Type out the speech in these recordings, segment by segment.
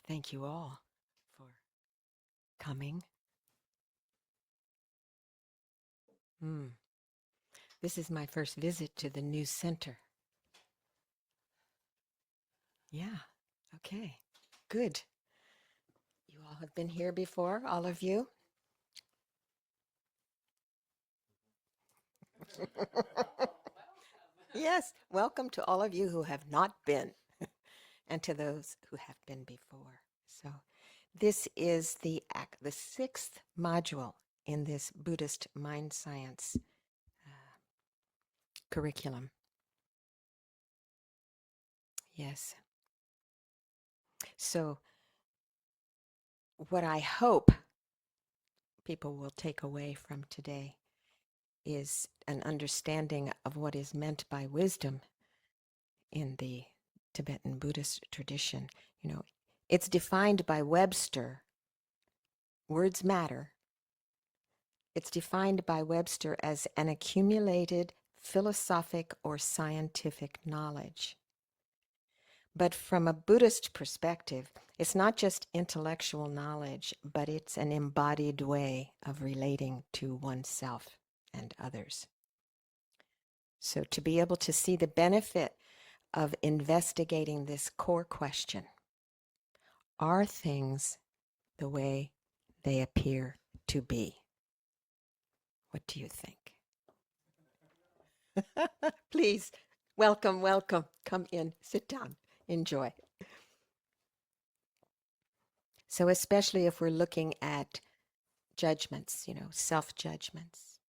Thank you all for coming. This is my first visit to the new center. Yeah, okay, good. You all have been here before, all of you? Yes, welcome to all of you who have not been and to those who have been before. So this is the sixth module in this Buddhist mind science curriculum. Yes. So what I hope people will take away from today is an understanding of what is meant by wisdom in the Tibetan Buddhist tradition. You know, it's defined by Webster. Words matter. It's defined by Webster as an accumulated philosophic or scientific knowledge. But from a Buddhist perspective, it's not just intellectual knowledge, but it's an embodied way of relating to oneself and others. So to be able to see the benefit of investigating this core question, are things the way they appear to be? What do you think? Please, welcome, welcome. Come in, sit down, enjoy. So especially if we're looking at judgments, self-judgments,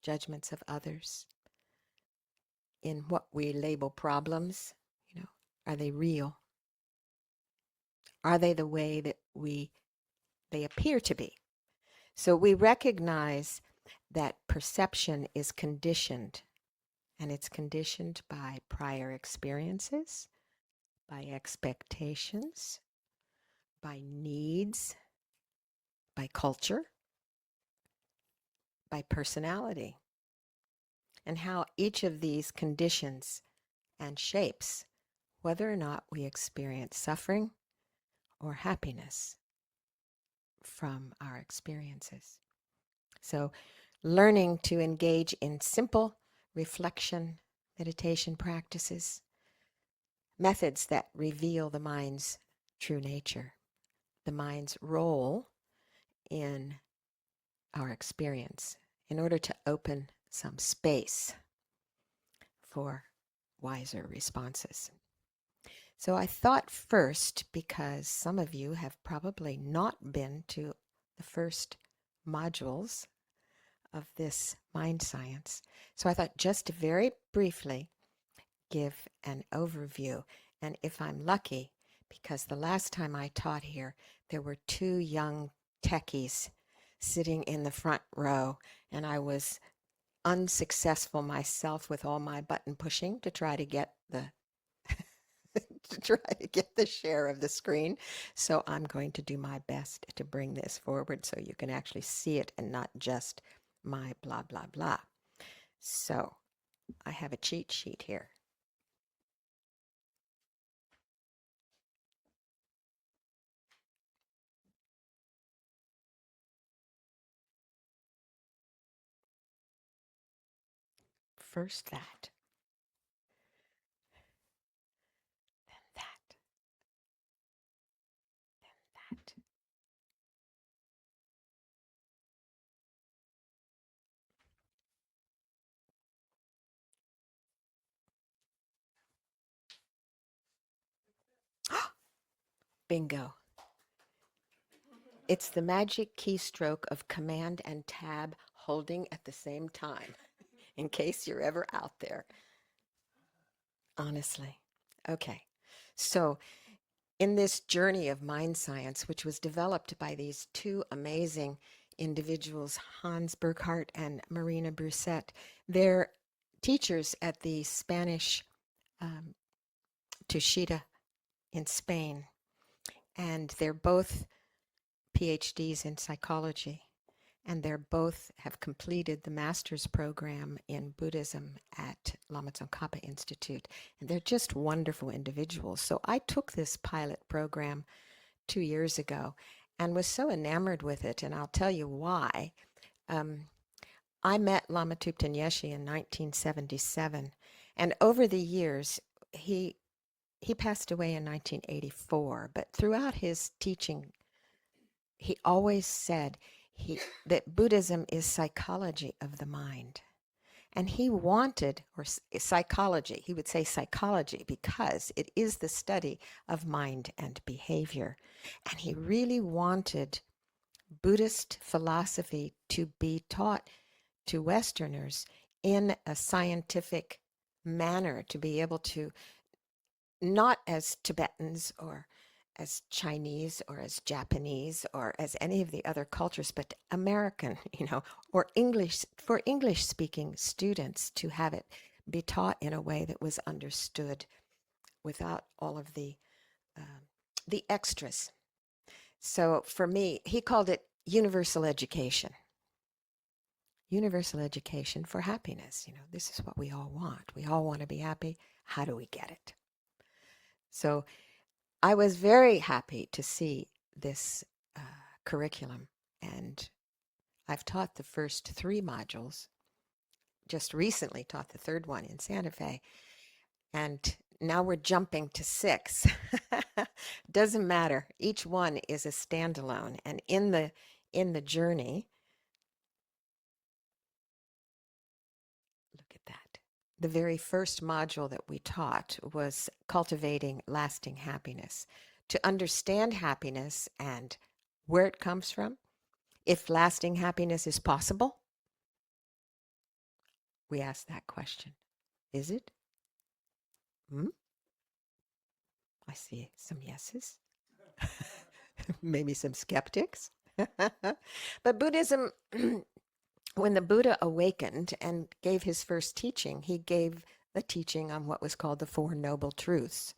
judgments of others, in what we label problems, are they real? Are they the way that they appear to be? So we recognize that perception is conditioned, and it's conditioned by prior experiences, by expectations, by needs, by culture, by personality, and how each of these conditions and shapes whether or not we experience suffering or happiness from our experiences. So learning to engage in simple reflection, meditation practices, methods that reveal the mind's true nature, the mind's role in our experience, in order to open some space for wiser responses. So I thought first, because some of you have probably not been to the first modules of this mind science, so I thought just to very briefly give an overview. And if I'm lucky, because the last time I taught here, there were two young techies sitting in the front row, and I was unsuccessful myself with all my button pushing to try to get the share of the screen. So I'm going to do my best to bring this forward so you can actually see it and not just my blah, blah, blah. So I have a cheat sheet here. First that, then that, then that. Bingo. It's the magic keystroke of Command and Tab holding at the same time, in case you're ever out there. Honestly. Okay. So in this journey of mind science, which was developed by these two amazing individuals, Hans Burkhardt and Marina Brusset, they're teachers at the Spanish Tushita in Spain, and they're both PhDs in psychology, and they're both have completed the master's program in Buddhism at Lama Tsongkhapa Institute, and they're just wonderful individuals. So I took this pilot program 2 years ago and was so enamored with it, and I'll tell you why. Um, I met Lama Thupten Yeshe in 1977, and over the years, he he passed away in 1984. But throughout his teaching, he always said that Buddhism is psychology of the mind. And he wanted, or psychology, he would say psychology because it is the study of mind and behavior. And he really wanted Buddhist philosophy to be taught to Westerners in a scientific manner, to be able to, not as Tibetans or as Chinese or as Japanese or as any of the other cultures, but American, or English, for English speaking students, to have it be taught in a way that was understood without all of the extras. So for me, he called it universal education. Universal education for happiness. This is what we all want. We all want to be happy. How do we get it? So I was very happy to see this curriculum, and I've taught the first 3 modules, just recently taught the third one in Santa Fe, and now we're jumping to 6. Doesn't matter. Each one is a standalone, and in the journey, look at that. The very first module that we taught was cultivating lasting happiness. To understand happiness and where it comes from, if lasting happiness is possible, we ask that question. Is it? I see some yeses, maybe some skeptics. But Buddhism, when the Buddha awakened and gave his first teaching, he gave the teaching on what was called the Four Noble Truths.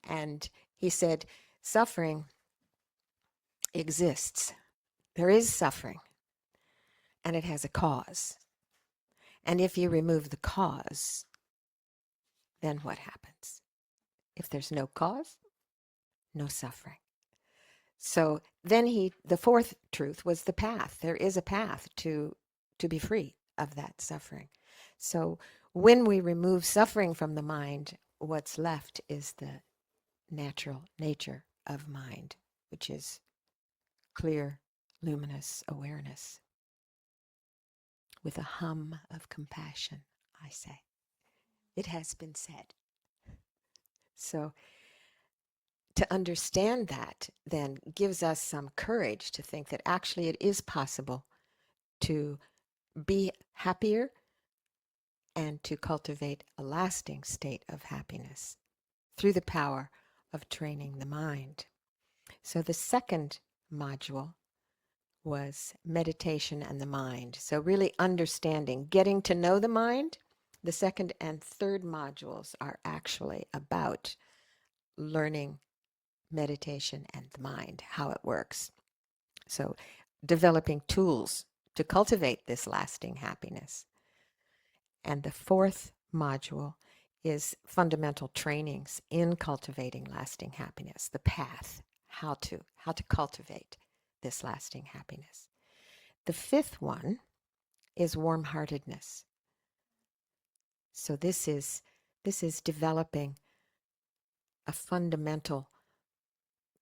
And he said, suffering exists. There is suffering, and it has a cause. And if you remove the cause, then what happens? If there's no cause, no suffering. So then the fourth truth was the path. There is a path to be free of that suffering. So when we remove suffering from the mind, what's left is the natural nature of mind, which is clear, luminous awareness with a hum of compassion, I say. It has been said. So to understand that then gives us some courage to think that actually it is possible to be happier and to cultivate a lasting state of happiness through the power of training the mind. So the second module was meditation and the mind. So really understanding, getting to know the mind. The second and third modules are actually about learning meditation and the mind, how it works. So developing tools to cultivate this lasting happiness. And the fourth module is fundamental trainings in cultivating lasting happiness, the path, how to cultivate this lasting happiness. The fifth one is warm-heartedness. So this is developing a fundamental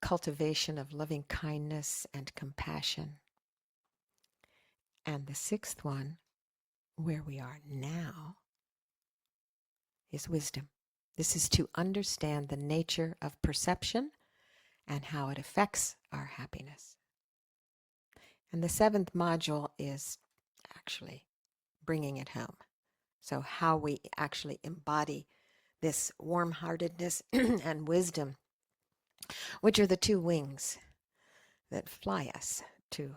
cultivation of loving kindness and compassion. And the sixth one, where we are now, is wisdom. This is to understand the nature of perception and how it affects our happiness. And the seventh module is actually bringing it home. So how we actually embody this warm-heartedness and wisdom, which are the 2 wings that fly us to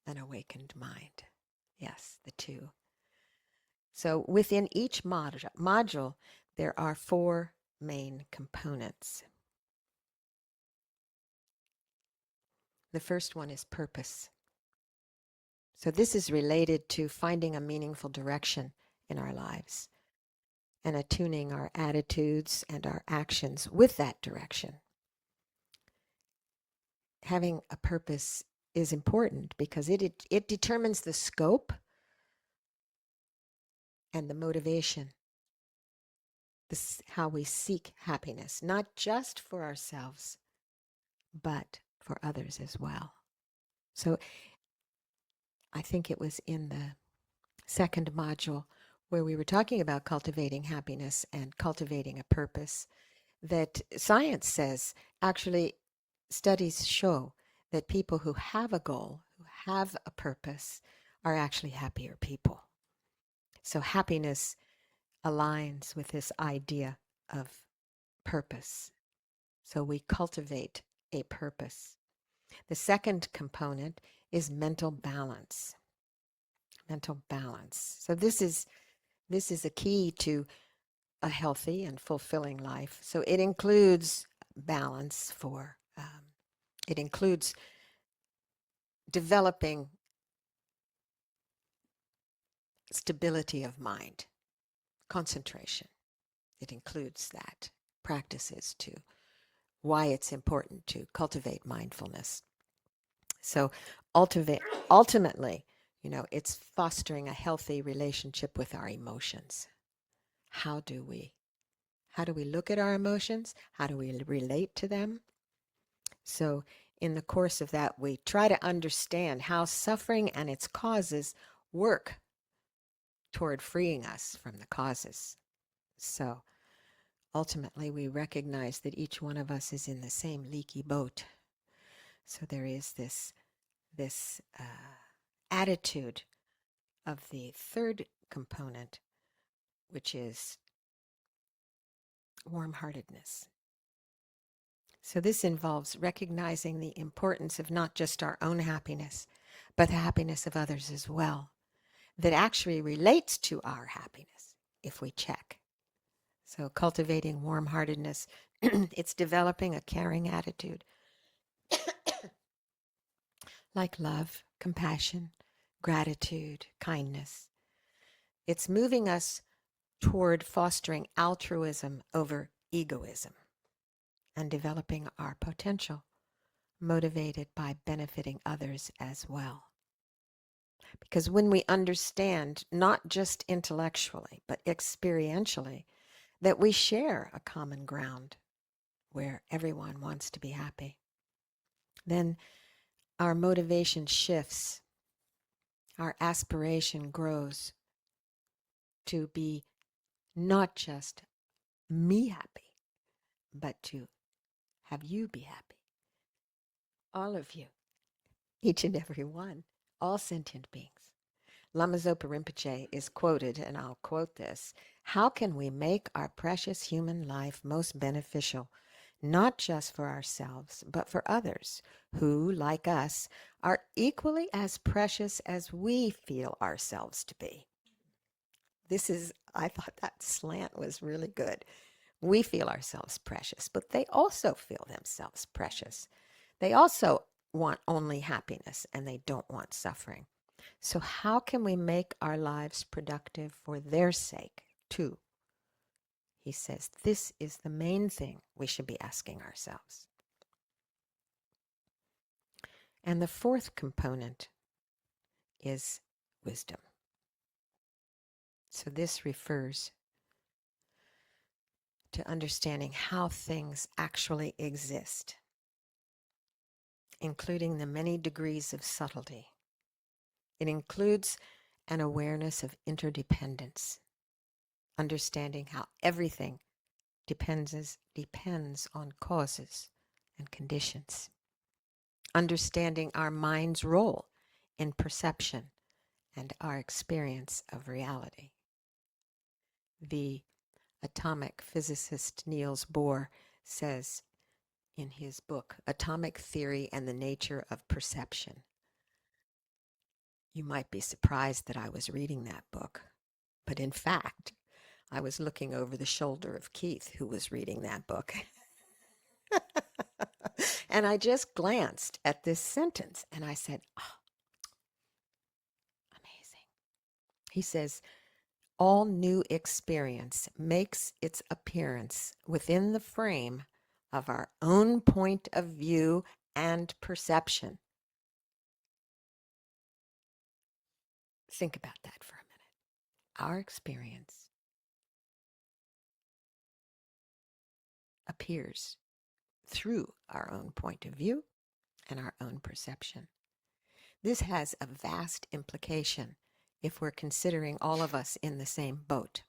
an awakened mind. Yes, the 2. So within each module, there are 4 main components. The first one is purpose. So this is related to finding a meaningful direction in our lives and attuning our attitudes and our actions with that direction. having a purpose is important because it determines the scope and the motivation, this how we seek happiness, not just for ourselves, but for others as well. So I think it was in the second module where we were talking about cultivating happiness and cultivating a purpose that science says, actually, studies show that people who have a goal, who have a purpose, are actually happier people. So happiness aligns with this idea of purpose. So we cultivate a purpose. The second component is mental balance. Mental balance. So this is a key to a healthy and fulfilling life. So it includes balance for, it includes developing stability of mind, concentration. It includes that practices to why it's important to cultivate mindfulness. So ultimately, it's fostering a healthy relationship with our emotions. How do we look at our emotions? How do we relate to them? So in the course of that, we try to understand how suffering and its causes work toward freeing us from the causes. So ultimately, we recognize that each one of us is in the same leaky boat. So there is this attitude of the third component, which is warm-heartedness. So this involves recognizing the importance of not just our own happiness, but the happiness of others as well, that actually relates to our happiness if we check. So cultivating warm-heartedness, it's developing a caring attitude like love, compassion, gratitude, kindness. It's moving us toward fostering altruism over egoism and developing our potential, motivated by benefiting others as well. Because when we understand, not just intellectually, but experientially, that we share a common ground where everyone wants to be happy, then our motivation shifts, our aspiration grows to be not just me happy, but to have you be happy. All of you, each and every one, all sentient beings. Lama Zopa Rinpoche is quoted, and I'll quote this: "How can we make our precious human life most beneficial, not just for ourselves, but for others who, like us, are equally as precious as we feel ourselves to be?" I thought that slant was really good. We feel ourselves precious, but they also feel themselves precious. They also want only happiness and they don't want suffering. So how can we make our lives productive for their sake too? He says this is the main thing we should be asking ourselves. And the fourth component is wisdom. So this refers to understanding how things actually exist, including the many degrees of subtlety. It includes an awareness of interdependence, understanding how everything depends on causes and conditions, understanding our mind's role in perception and our experience of reality. The atomic physicist Niels Bohr says in his book, Atomic Theory and the Nature of Perception. You might be surprised that I was reading that book, but in fact, I was looking over the shoulder of Keith, who was reading that book. And I just glanced at this sentence and I said, oh, amazing. He says, all new experience makes its appearance within the frame of our own point of view and perception. Think about that for a minute. Our experience appears through our own point of view and our own perception. This has a vast implication if we're considering all of us in the same boat.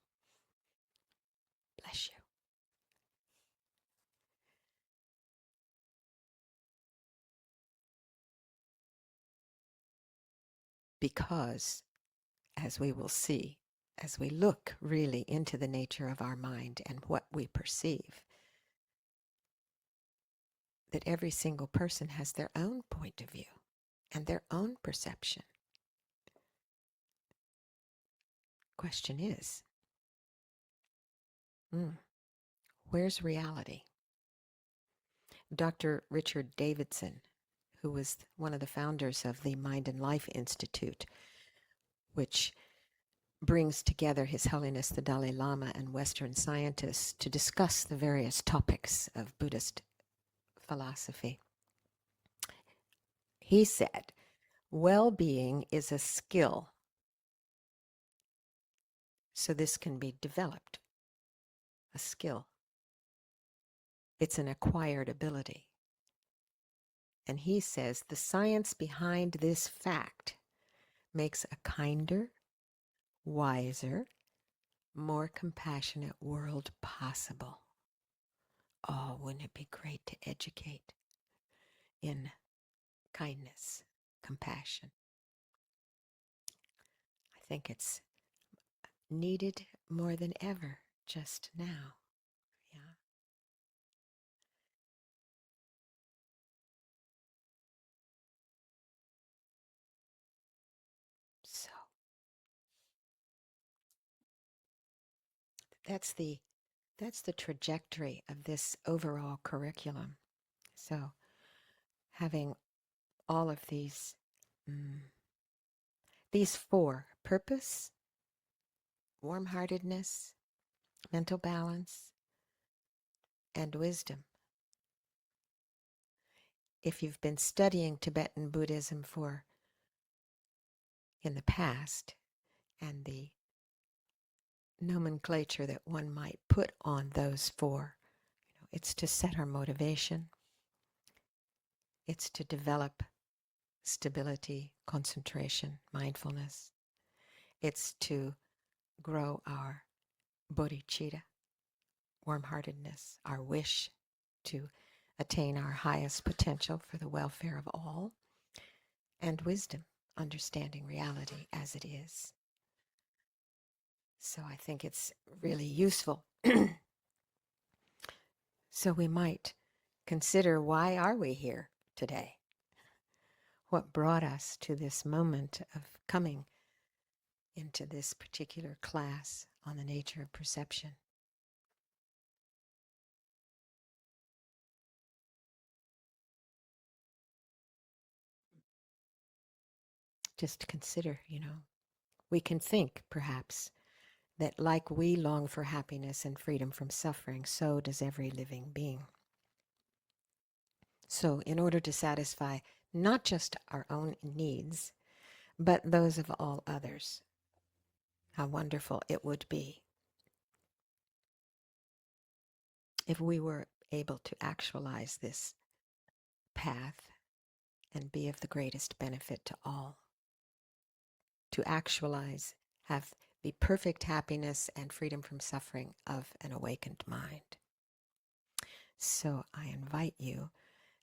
Bless you. Because, as we will see, as we look really into the nature of our mind and what we perceive, that every single person has their own point of view and their own perception. Question is, where's reality? Dr. Richard Davidson, who was one of the founders of the Mind and Life Institute, which brings together His Holiness the Dalai Lama and Western scientists to discuss the various topics of Buddhist philosophy. He said, well-being is a skill, so this can be developed, a skill. It's an acquired ability. And he says the science behind this fact makes a kinder, wiser, more compassionate world possible. Oh, wouldn't it be great to educate in kindness, compassion? I think it's needed more than ever just now. Yeah. So that's the trajectory of this overall curriculum. So having all of these four: purpose, warm-heartedness, mental balance, and wisdom. If you've been studying Tibetan Buddhism in the past, and the nomenclature that one might put on those four, it's to set our motivation, it's to develop stability, concentration, mindfulness, it's to grow our bodhicitta, warm-heartedness, our wish to attain our highest potential for the welfare of all, and wisdom, understanding reality as it is. So I think it's really useful. So we might consider, why are we here today? What brought us to this moment of coming into this particular class on the nature of perception? Just consider, we can think perhaps that like we long for happiness and freedom from suffering, so does every living being. So in order to satisfy not just our own needs, but those of all others, how wonderful it would be if we were able to actualize this path and be of the greatest benefit to all. To actualize, have the perfect happiness and freedom from suffering of an awakened mind. So I invite you,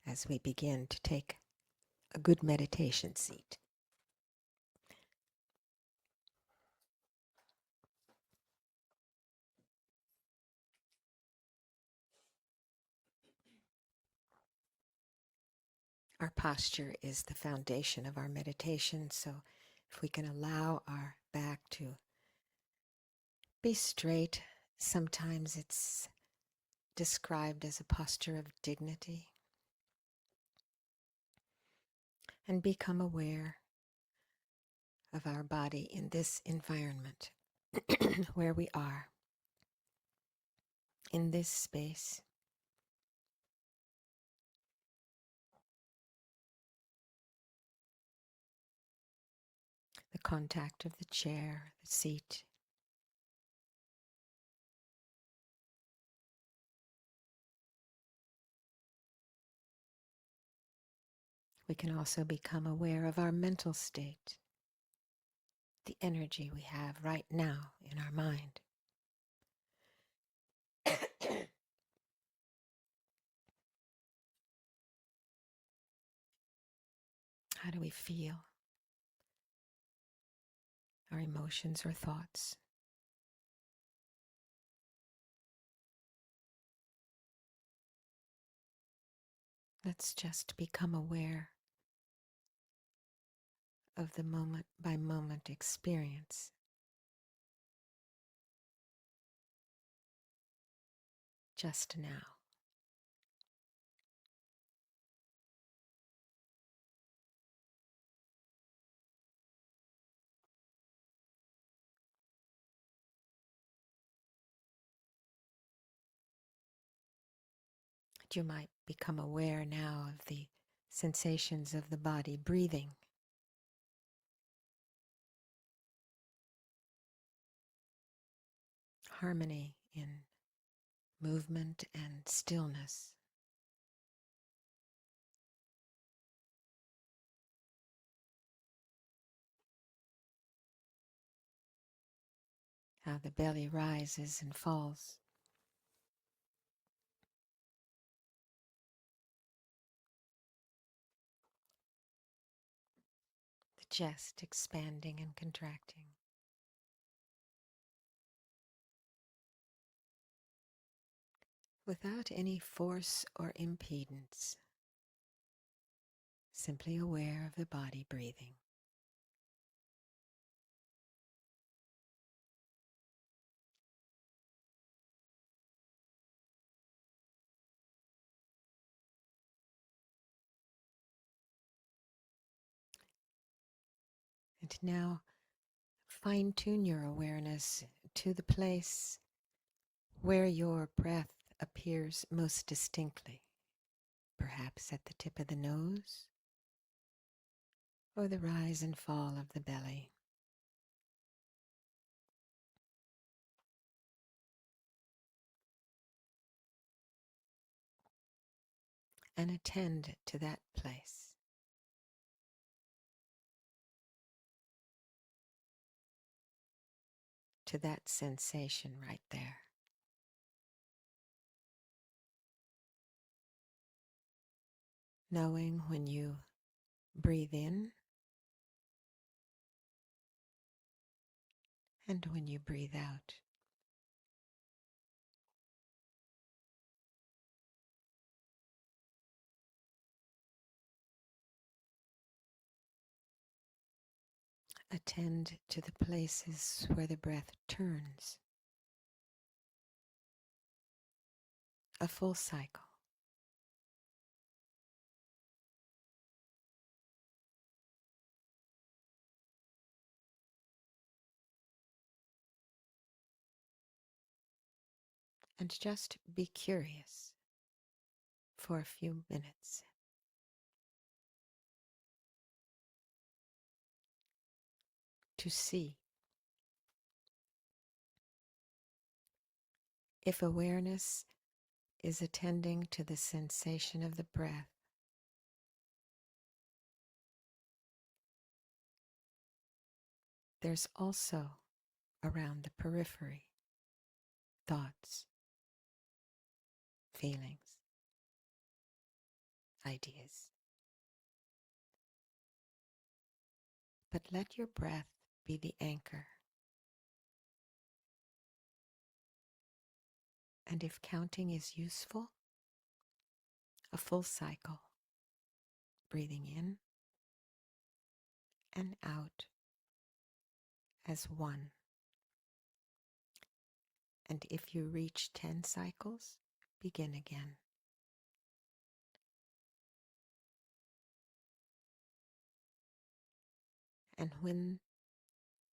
as we begin, to take a good meditation seat. Our posture is the foundation of our meditation, so if we can allow our back to be straight, sometimes it's described as a posture of dignity, and become aware of our body in this environment where we are, in this space. the contact of the chair, the seat. We can also become aware of our mental state, the energy we have right now in our mind. How do we feel? Our emotions or thoughts? Let's just become aware of the moment by moment experience. Just now. You might become aware now of the sensations of the body breathing. Harmony in movement and stillness. How the belly rises and falls. The chest expanding and contracting. Without any force or impedance. Simply aware of the body breathing. And now fine-tune your awareness to the place where your breath appears most distinctly, perhaps at the tip of the nose or the rise and fall of the belly. And attend to that place. To that sensation right there. Knowing when you breathe in and when you breathe out. Attend to the places where the breath turns. A full cycle. And just be curious for a few minutes. To see if awareness is attending to the sensation of the breath. There's also around the periphery thoughts, feelings, ideas. But let your breath be the anchor. And if counting is useful, a full cycle, breathing in and out as one. And if you reach 10 cycles, begin again. And when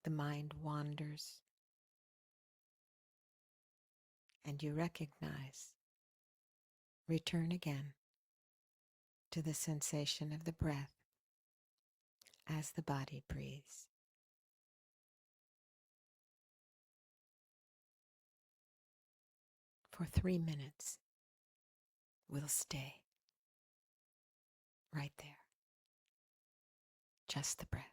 the mind wanders and you recognize, return again to the sensation of the breath as the body breathes. for 3 minutes. We'll stay right there. Just the breath.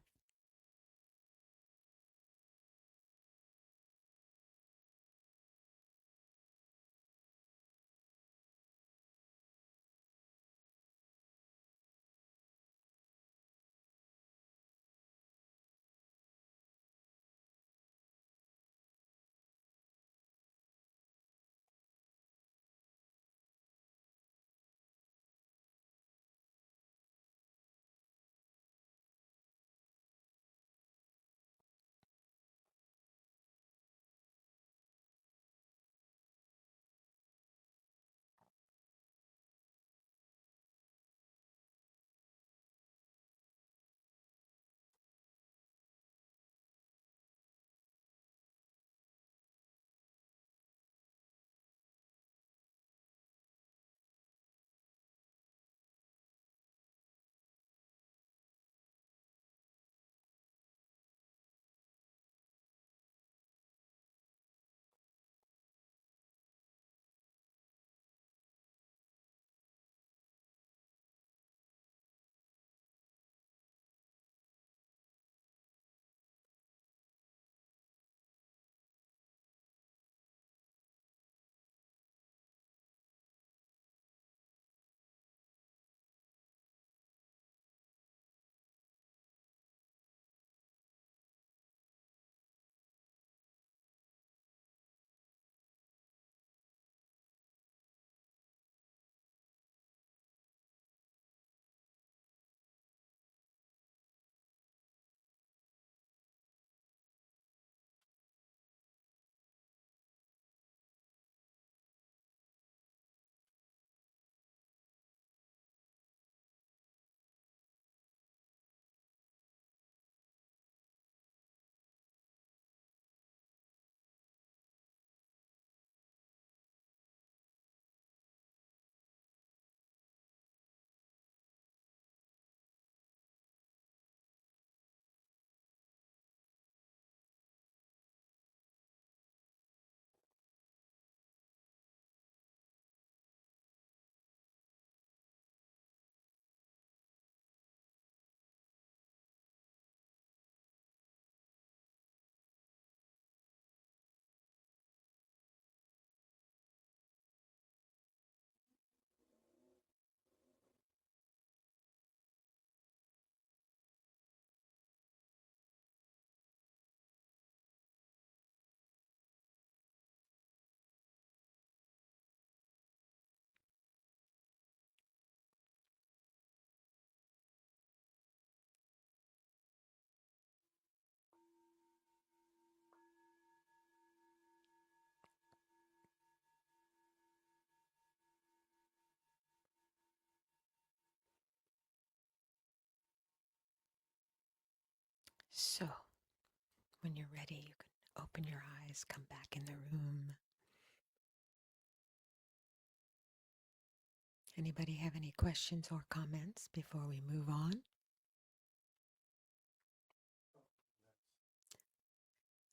So, when you're ready, you can open your eyes, come back in the room. Anybody have any questions or comments before we move on?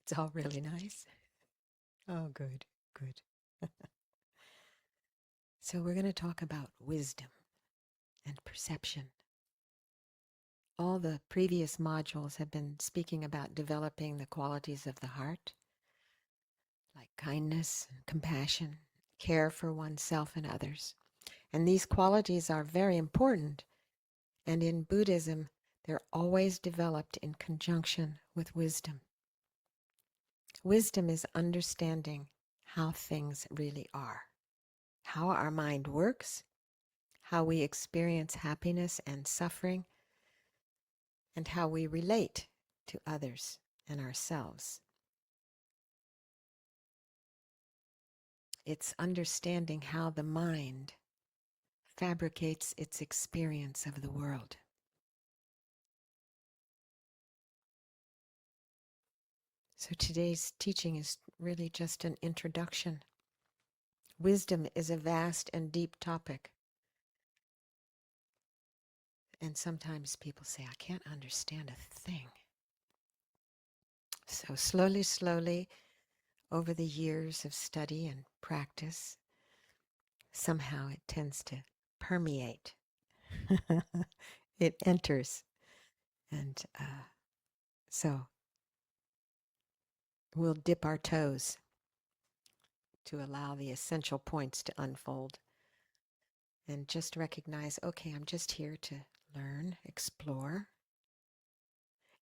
It's all really nice. Oh, good, good. So we're going to talk about wisdom and perception. All the previous modules have been speaking about developing the qualities of the heart, like kindness, compassion, care for oneself and others. And these qualities are very important. And in Buddhism, they're always developed in conjunction with wisdom. Wisdom is understanding how things really are, how our mind works, how we experience happiness and suffering, and how we relate to others and ourselves. It's understanding how the mind fabricates its experience of the world. So today's teaching is really just an introduction. Wisdom is a vast and deep topic. And sometimes people say, I can't understand a thing. So slowly, over the years of study and practice, somehow it tends to permeate. It enters. And so we'll dip our toes to allow the essential points to unfold and just recognize, okay, I'm just here to learn, explore.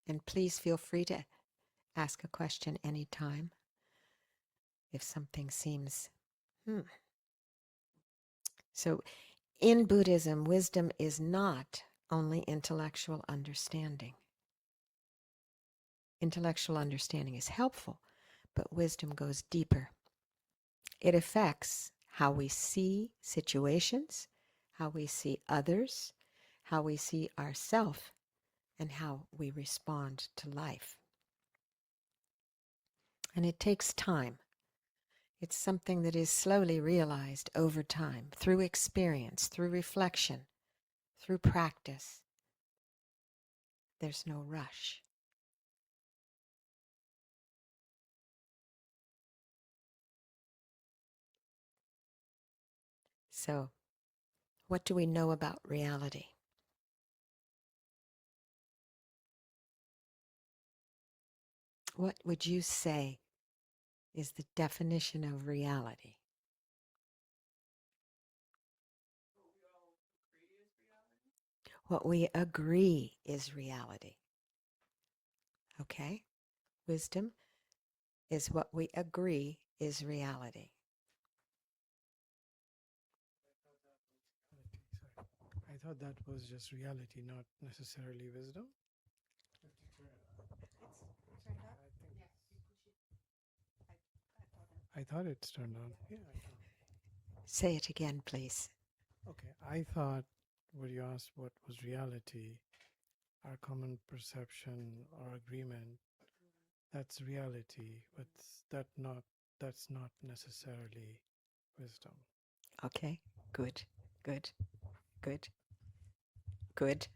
And please feel free to ask a question anytime if something seems, So in Buddhism, wisdom is not only intellectual understanding. Intellectual understanding is helpful, but wisdom goes deeper. It affects how we see situations, how we see others, how we see ourselves, and how we respond to life. And it takes time. It's something that is slowly realized over time, through experience, through reflection, through practice. There's no rush. So, what do we know about reality? What would you say is the definition of reality? What we agree is reality. Okay? Wisdom is what we agree is reality. I thought that was just reality, not necessarily wisdom. I thought it's turned on. Yeah, I thought. Say it again, please. Okay, I thought when you asked what was reality, our common perception or agreement, that's reality, but that's not necessarily wisdom. Okay, good, good, good, good.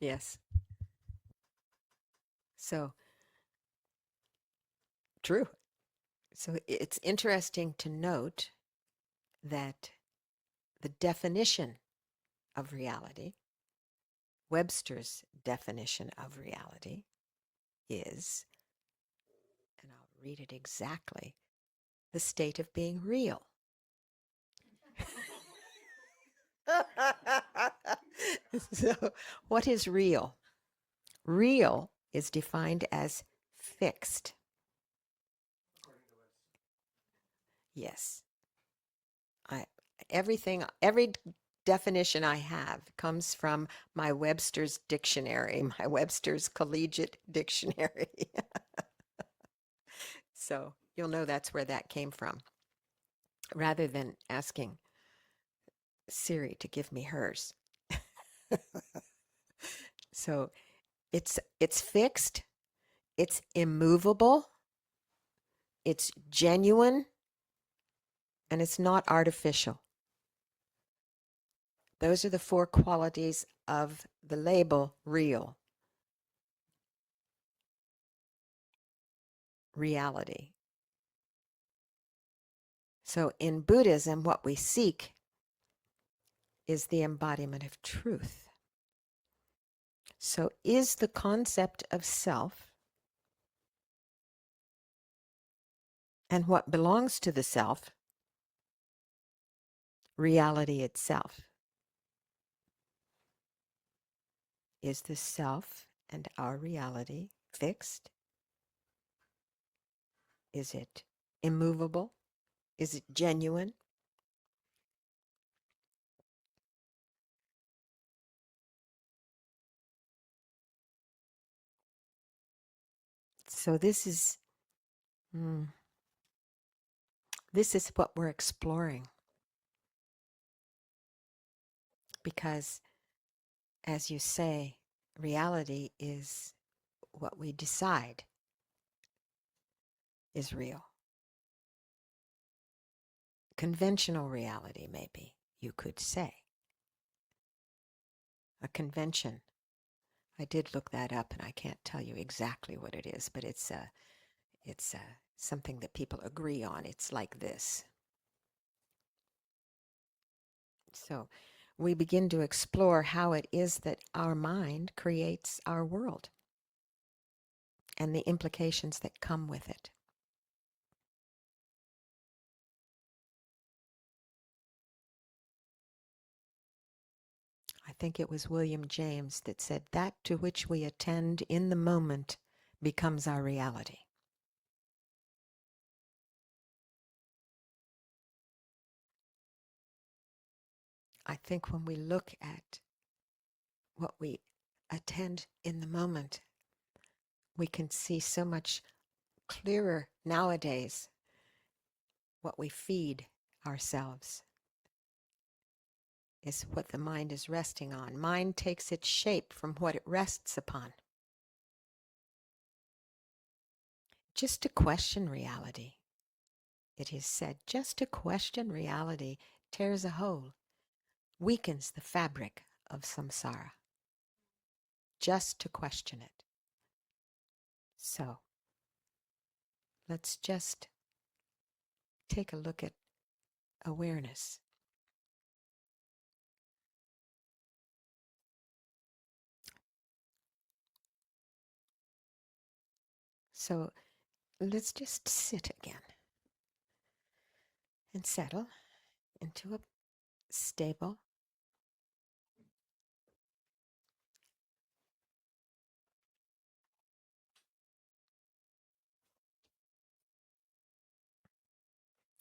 Yes. So, true. So it's interesting to note that the definition of reality, Webster's definition of reality, is, and I'll read it exactly, the state of being real. So, what is real? Real is defined as fixed. Yes. I every definition I have comes from my Webster's dictionary, my Webster's collegiate dictionary. So, you'll know that's where that came from, rather than asking Siri to give me hers. So, it's fixed, it's immovable, it's genuine, and it's not artificial. Those are the four qualities of the label real. Reality. So in Buddhism, what we seek is the embodiment of truth. So is the concept of self and what belongs to the self reality itself? Is the self and our reality fixed? Is it immovable? Is it genuine? So mm, this is what we're exploring, because, as you say, reality is what we decide is real. Conventional reality, maybe you could say. A convention. I did look that up, and I can't tell you exactly what it is, but it's something that people agree on. It's like this. So we begin to explore how it is that our mind creates our world and the implications that come with it. I think it was William James that said, "That to which we attend in the moment becomes our reality." I think when we look at what we attend in the moment, we can see so much clearer nowadays what we feed ourselves is what the mind is resting on. Mind takes its shape from what it rests upon. Just to question reality, it is said, just to question reality tears a hole, weakens the fabric of samsara. Just to question it. So, let's just take a look at awareness. So, let's just sit again and settle into a stable,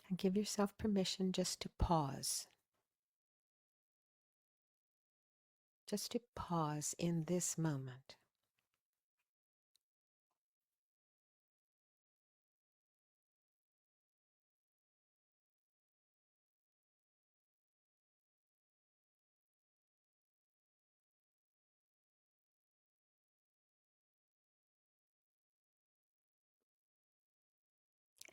and give yourself permission just to pause. Just to pause in this moment.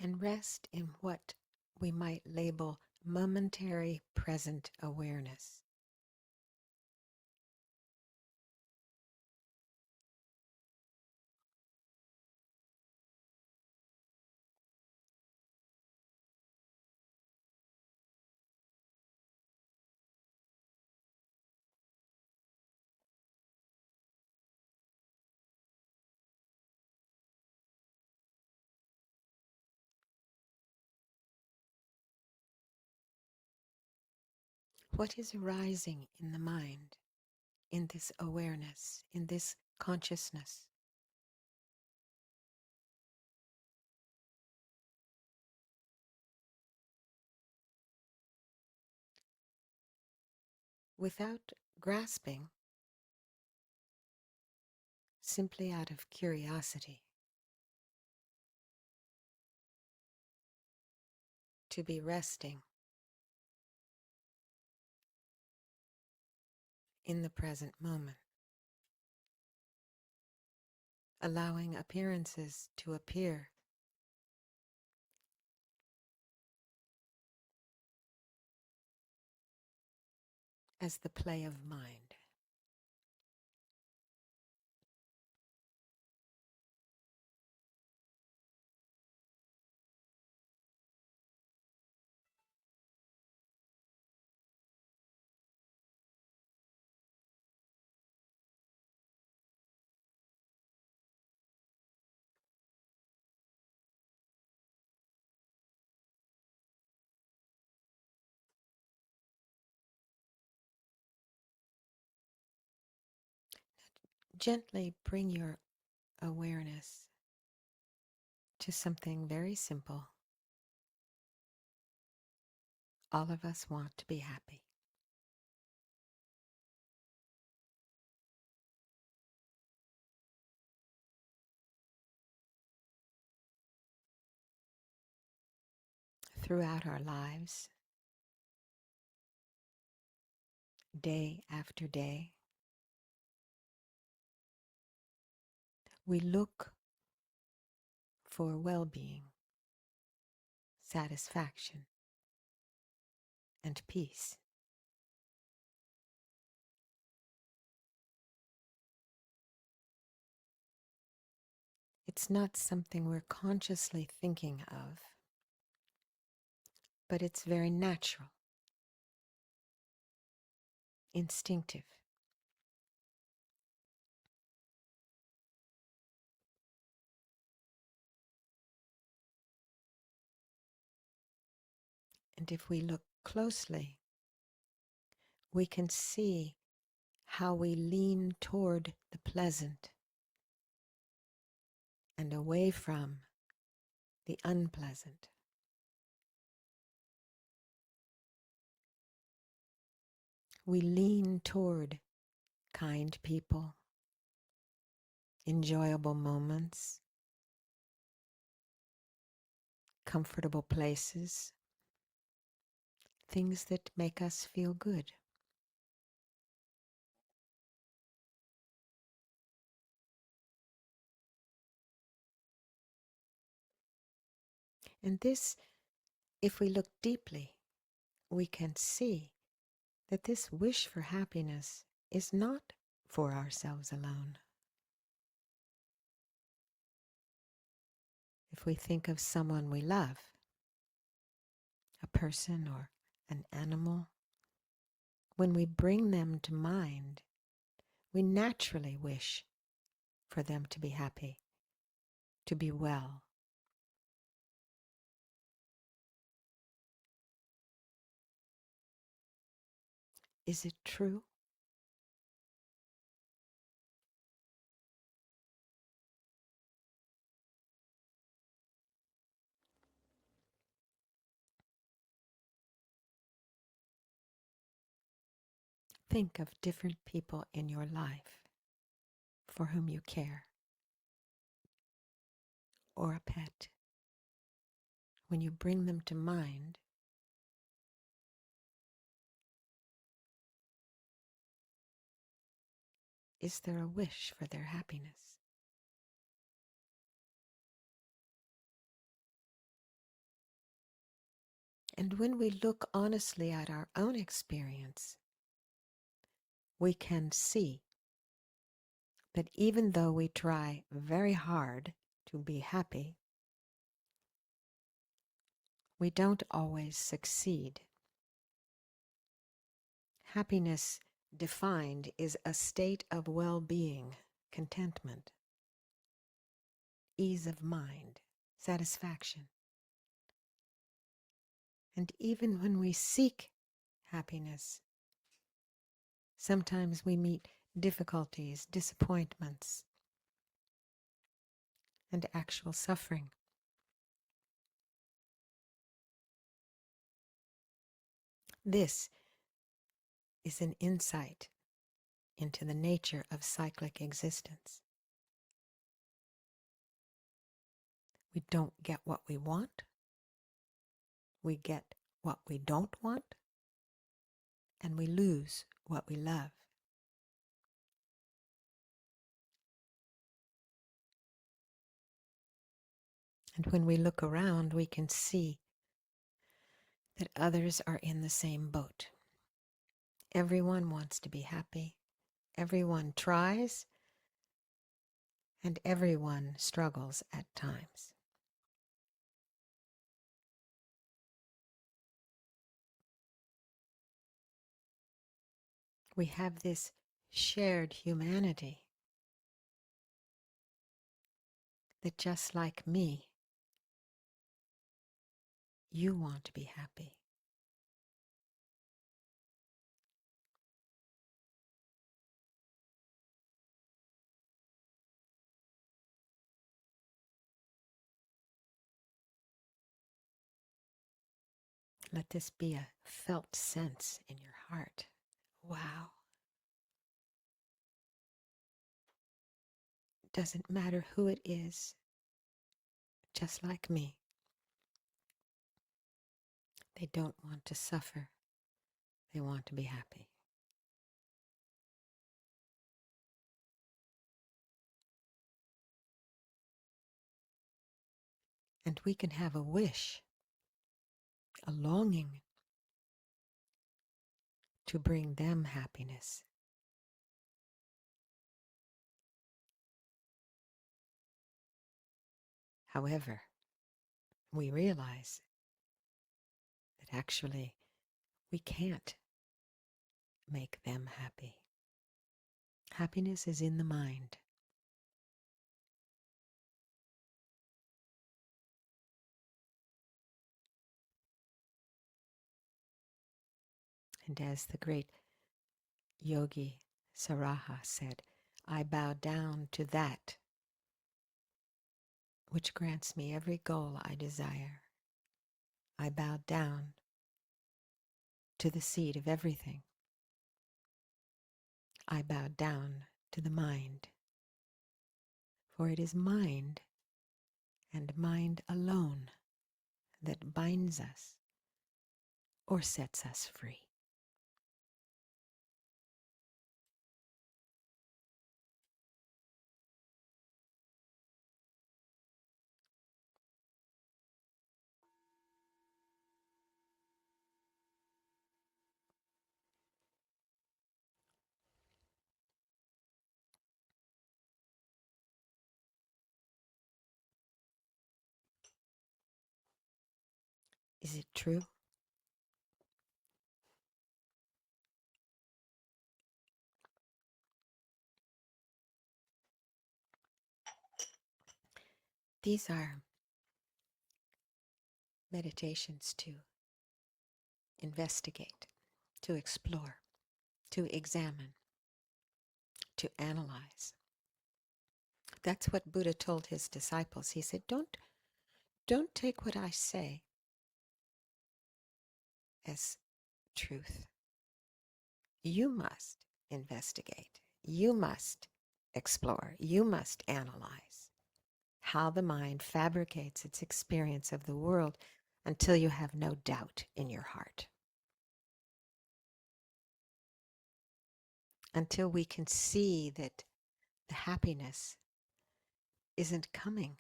And rest in what we might label momentary present awareness. What is arising in the mind, in this awareness, in this consciousness? Without grasping, simply out of curiosity, to be resting in the present moment, allowing appearances to appear as the play of mind. Gently bring your awareness to something very simple. All of us want to be happy. Throughout our lives, day after day, we look for well-being, satisfaction, and peace. It's not something we're consciously thinking of, but it's very natural. instinctive. And if we look closely, we can see how we lean toward the pleasant and away from the unpleasant. We lean toward kind people, enjoyable moments, comfortable places, things that make us feel good. And this, if we look deeply, we can see that this wish for happiness is not for ourselves alone. If we think of someone we love, a person or an animal, when we bring them to mind, we naturally wish for them to be happy, to be well. Is it true? Think of different people in your life for whom you care, or a pet. When you bring them to mind, is there a wish for their happiness? And when we look honestly at our own experience, we can see that even though we try very hard to be happy, we don't always succeed. Happiness defined is a state of well-being, contentment, ease of mind, satisfaction. And even when we seek happiness, sometimes we meet difficulties, disappointments, and actual suffering. This is an insight into the nature of cyclic existence. We don't get what we want, we get what we don't want, and we lose what we love. And when we look around, we can see that others are in the same boat. Everyone wants to be happy, everyone tries, and everyone struggles at times. We have this shared humanity that just like me, you want to be happy. Let this be a felt sense in your heart. Wow. Doesn't matter who it is, just like me. They don't want to suffer. They want to be happy. And we can have a wish, a longing to bring them happiness. However, we realize that actually we can't make them happy. Happiness is in the mind. And as the great yogi Saraha said, I bow down to that which grants me every goal I desire. I bow down to the seed of everything. I bow down to the mind. For it is mind and mind alone that binds us or sets us free. Is it true? These are meditations to investigate, to explore, to examine, to analyze. That's what Buddha told his disciples. He said, don't take what I say as truth. You must investigate. You must explore. You must analyze how the mind fabricates its experience of the world until you have no doubt in your heart. Until we can see that the happiness isn't coming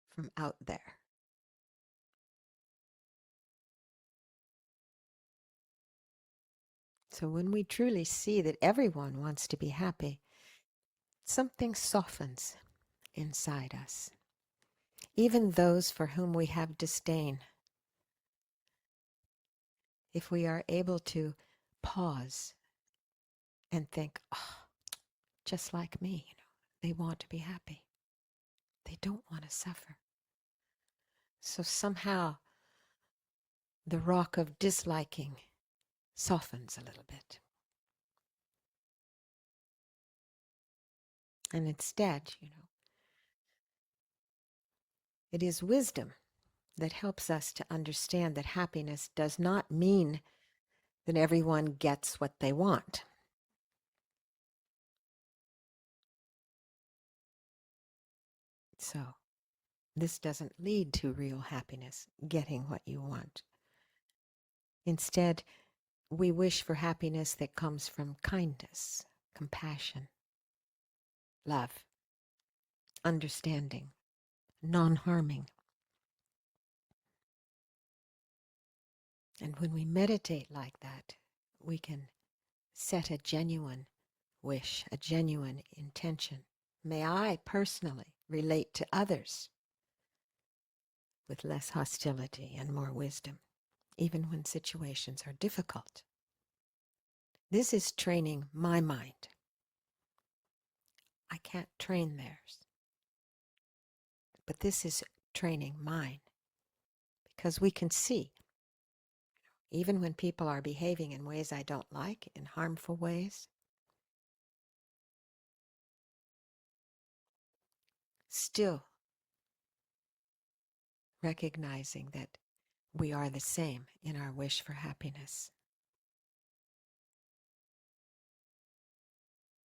from out there. So when we truly see that everyone wants to be happy, something softens inside us. Even those for whom we have disdain, if we are able to pause and think, oh, just like me, they want to be happy. They don't want to suffer. So somehow the rock of disliking softens a little bit. And instead, it is wisdom that helps us to understand that happiness does not mean that everyone gets what they want. So this doesn't lead to real happiness, getting what you want. Instead, we wish for happiness that comes from kindness, compassion, love, understanding, non-harming. And when we meditate like that, we can set a genuine wish, a genuine intention. May I personally relate to others with less hostility and more wisdom, even when situations are difficult. This is training my mind. I can't train theirs. But this is training mine, because we can see, even when people are behaving in ways I don't like, in harmful ways, still recognizing that we are the same in our wish for happiness.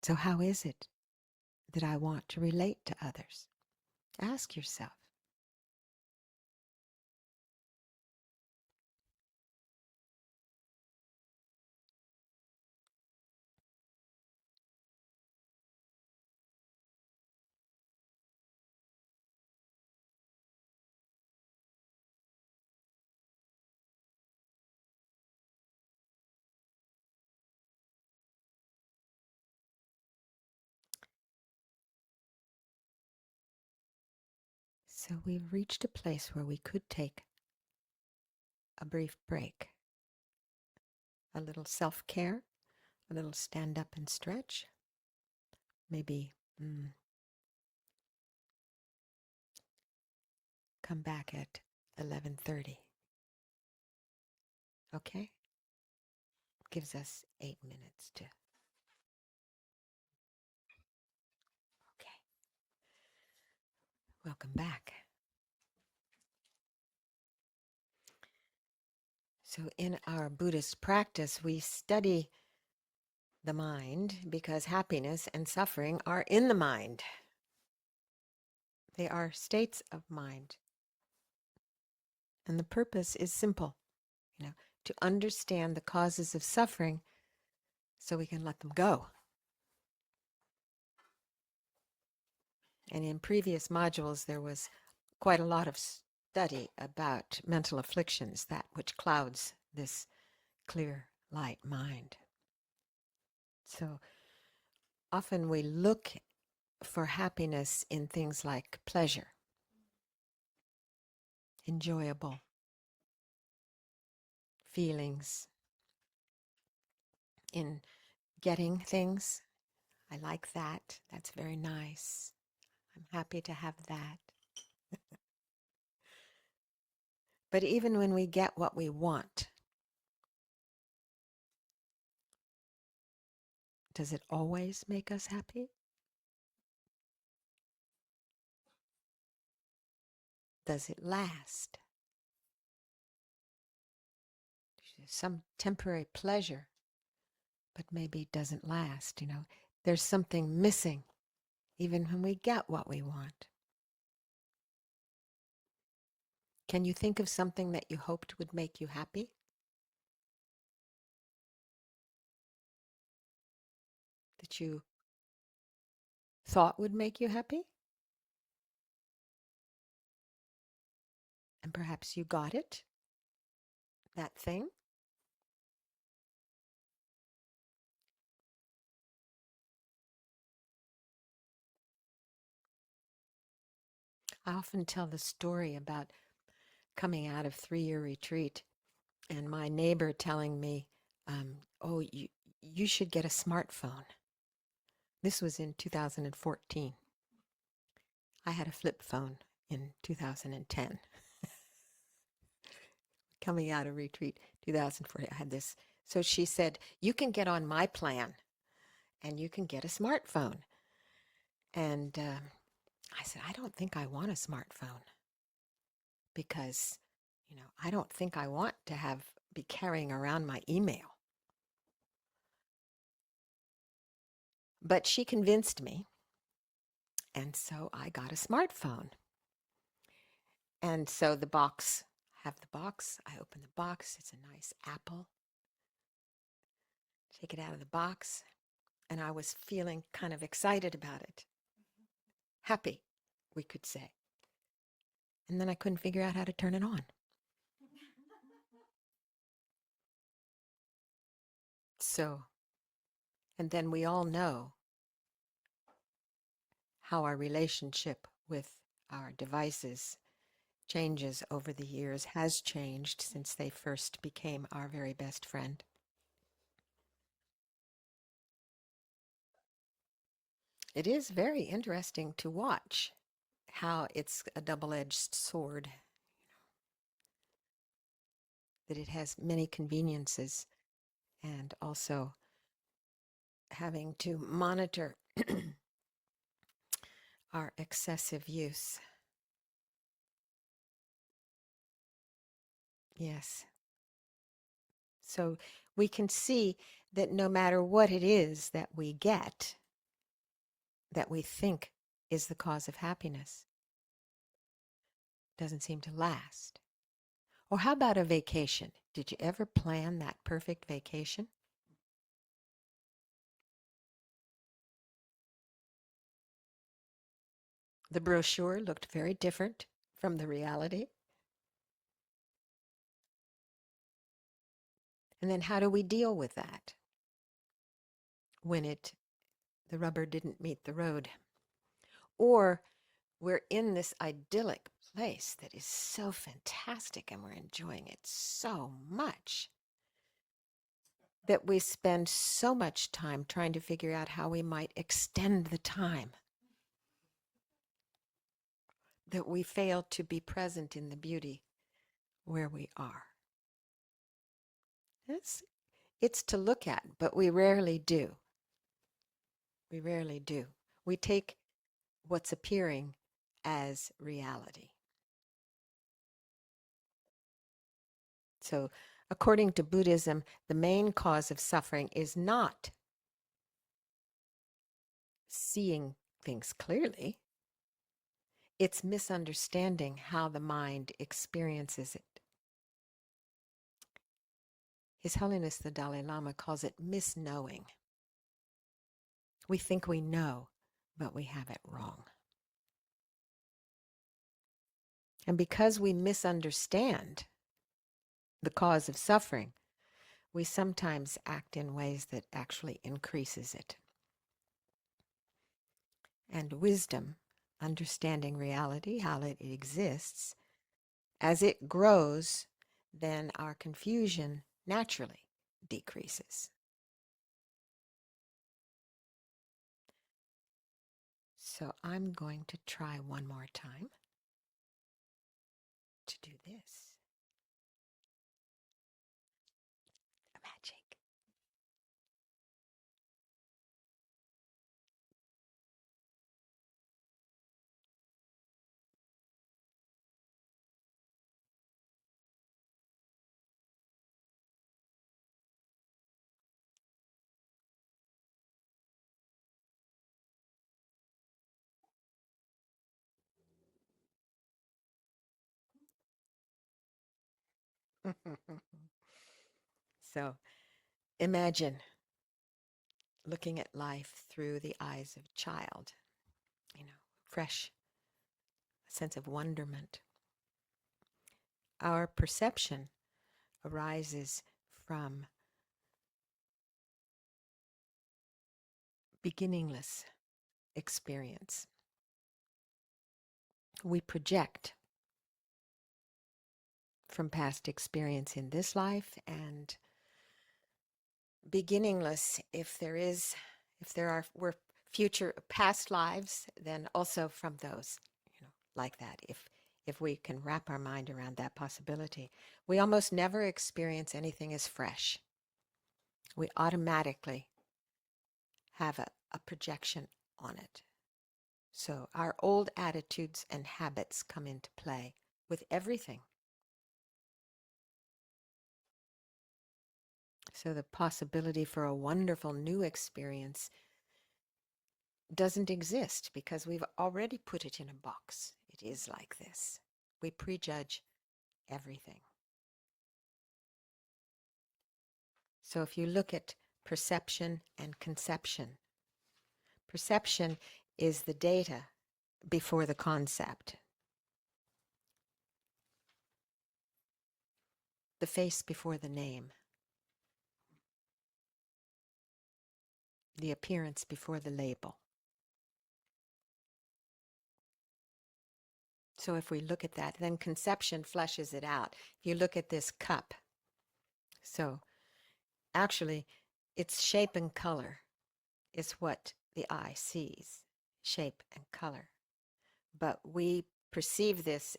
So how is it that I want to relate to others? Ask yourself. So we've reached a place where we could take a brief break a little self-care, a little stand up and stretch. Maybe come back at 11:30. Okay? Gives us 8 minutes to. Okay. Welcome back. So in our Buddhist practice, we study the mind because happiness and suffering are in the mind. They are states of mind. And the purpose is simple, to understand the causes of suffering so we can let them go. And in previous modules, there was quite a lot of study about mental afflictions, that which clouds this clear, light mind. So often we look for happiness in things like pleasure, enjoyable feelings, in getting things. I like that. That's very nice. I'm happy to have that. But even when we get what we want, does it always make us happy? Does it last? Some temporary pleasure, but maybe it doesn't last, There's something missing even when we get what we want. Can you think of something that you hoped would make you happy? That you thought would make you happy? And perhaps you got it, that thing? I often tell the story about coming out of 3-year retreat and my neighbor telling me, oh, you should get a smartphone. This was in 2014. I had a flip phone in 2010. Coming out of retreat 2014, I had this. So she said, you can get on my plan and you can get a smartphone. And I said, I don't think I want a smartphone because, I don't think I want to be carrying around my email. But she convinced me. And so I got a smartphone. And so the box, I have the box. I open the box. It's a nice apple. Take it out of the box. And I was feeling kind of excited about it. Happy, we could say. And then I couldn't figure out how to turn it on. So, and then we all know how our relationship with our devices changes over the years, has changed since they first became our very best friend. It is very interesting to watch how it's a double-edged sword, that it has many conveniences and also having to monitor our excessive use. Yes. So we can see that no matter what it is that we get, that we think is the cause of happiness, doesn't seem to last. Or how about a vacation? Did you ever plan that perfect vacation? The brochure looked very different from the reality. And then how do we deal with that when the rubber didn't meet the road? Or we're in this idyllic place that is so fantastic and we're enjoying it so much. that we spend so much time trying to figure out how we might extend the time, that we fail to be present in the beauty where we are. It's to look at, but we rarely do. We rarely do. We take what's appearing as reality. So, according to Buddhism, the main cause of suffering is not seeing things clearly, it's misunderstanding how the mind experiences it. His Holiness the Dalai Lama calls it misknowing. We think we know, but we have it wrong. And because we misunderstand the cause of suffering, we sometimes act in ways that actually increases it. And wisdom, understanding reality, how it exists, as it grows, then our confusion naturally decreases. So I'm going to try one more time to do this. A magic. So imagine looking at life through the eyes of a child, fresh sense of wonderment. Our perception arises from beginningless experience. We project from past experience in this life, and beginningless, if there were future past lives, then also from those, like that. If we can wrap our mind around that possibility, we almost never experience anything as fresh. We automatically have a projection on it. So our old attitudes and habits come into play with everything. So the possibility for a wonderful new experience doesn't exist because we've already put it in a box. It is like this. We prejudge everything. So if you look at perception and conception, perception is the data before the concept. The face before the name. The appearance before the label. So if we look at that, then conception fleshes it out. If you look at this cup, so actually its shape and color is what the eye sees, shape and color. But we perceive this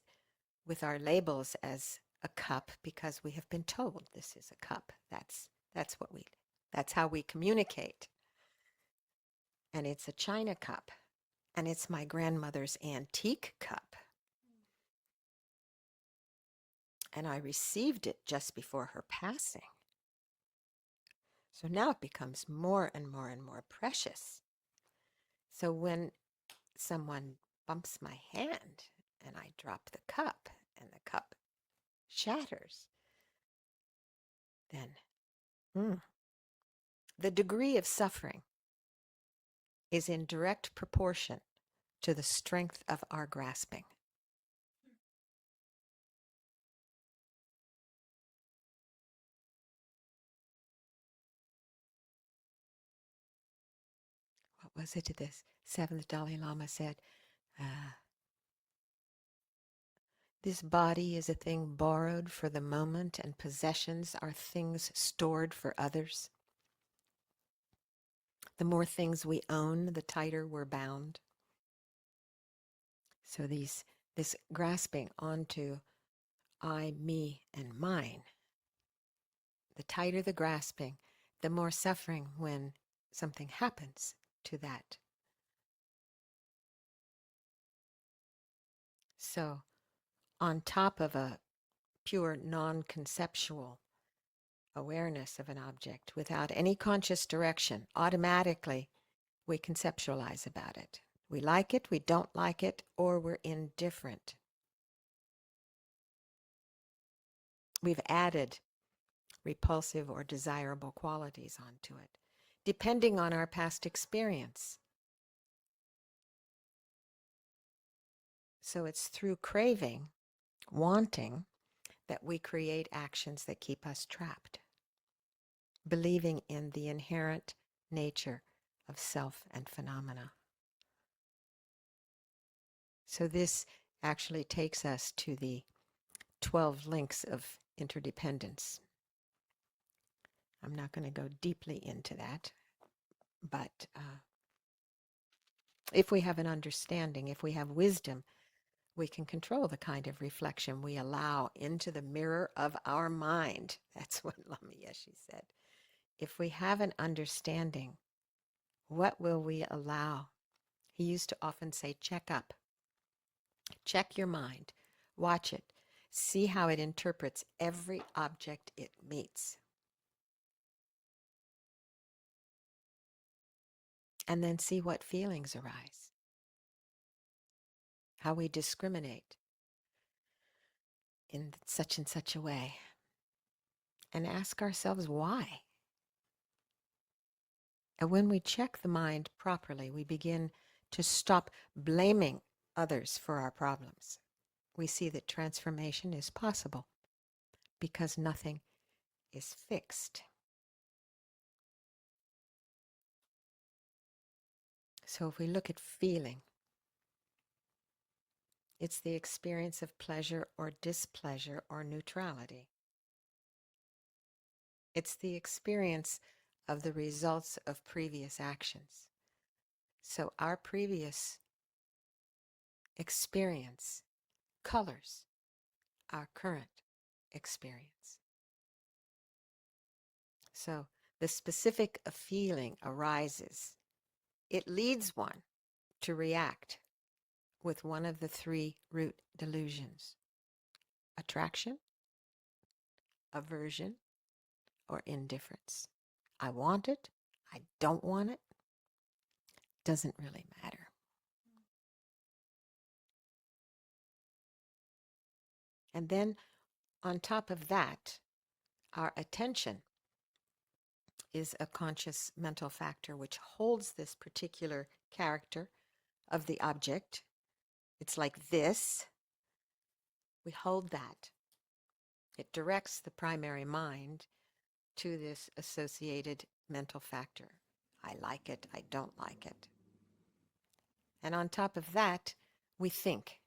with our labels as a cup because we have been told this is a cup. That's how we communicate. And it's a china cup, and it's my grandmother's antique cup. And I received it just before her passing. So now it becomes more and more and more precious. So when someone bumps my hand and I drop the cup and the cup shatters, then the degree of suffering is in direct proportion to the strength of our grasping. What was it the seventh Dalai Lama said? This body is a thing borrowed for the moment, and possessions are things stored for others. The more things we own, the tighter we're bound. So this grasping onto I, me, and mine, the tighter the grasping, the more suffering when something happens to that. So, on top of a pure non conceptual awareness of an object without any conscious direction, automatically we conceptualize about it. We like it, we don't like it, or we're indifferent. We've added repulsive or desirable qualities onto it, depending on our past experience. So it's through craving, wanting, that we create actions that keep us trapped, believing in the inherent nature of self and phenomena. So this actually takes us to the 12 links of interdependence. I'm not going to go deeply into that, but if we have an understanding, if we have wisdom, we can control the kind of reflection we allow into the mirror of our mind. That's what Lama Yeshe said. If we have an understanding, what will we allow? He used to often say, check up. Check your mind. Watch it. See how it interprets every object it meets. And then see what feelings arise. How we discriminate in such and such a way. And ask ourselves why. And when we check the mind properly, we begin to stop blaming others for our problems. We see that transformation is possible because nothing is fixed. So if we look at feeling, it's the experience of pleasure or displeasure or neutrality. It's the experience of the results of previous actions. So our previous experience colors our current experience. So the specific feeling arises. It leads one to react with one of the three root delusions: attraction, aversion, or indifference. I want it, I don't want it, doesn't really matter. And then on top of that, our attention is a conscious mental factor which holds this particular character of the object. It's like this. We hold that. It directs the primary mind to this associated mental factor. I like it, I don't like it. And on top of that, we think.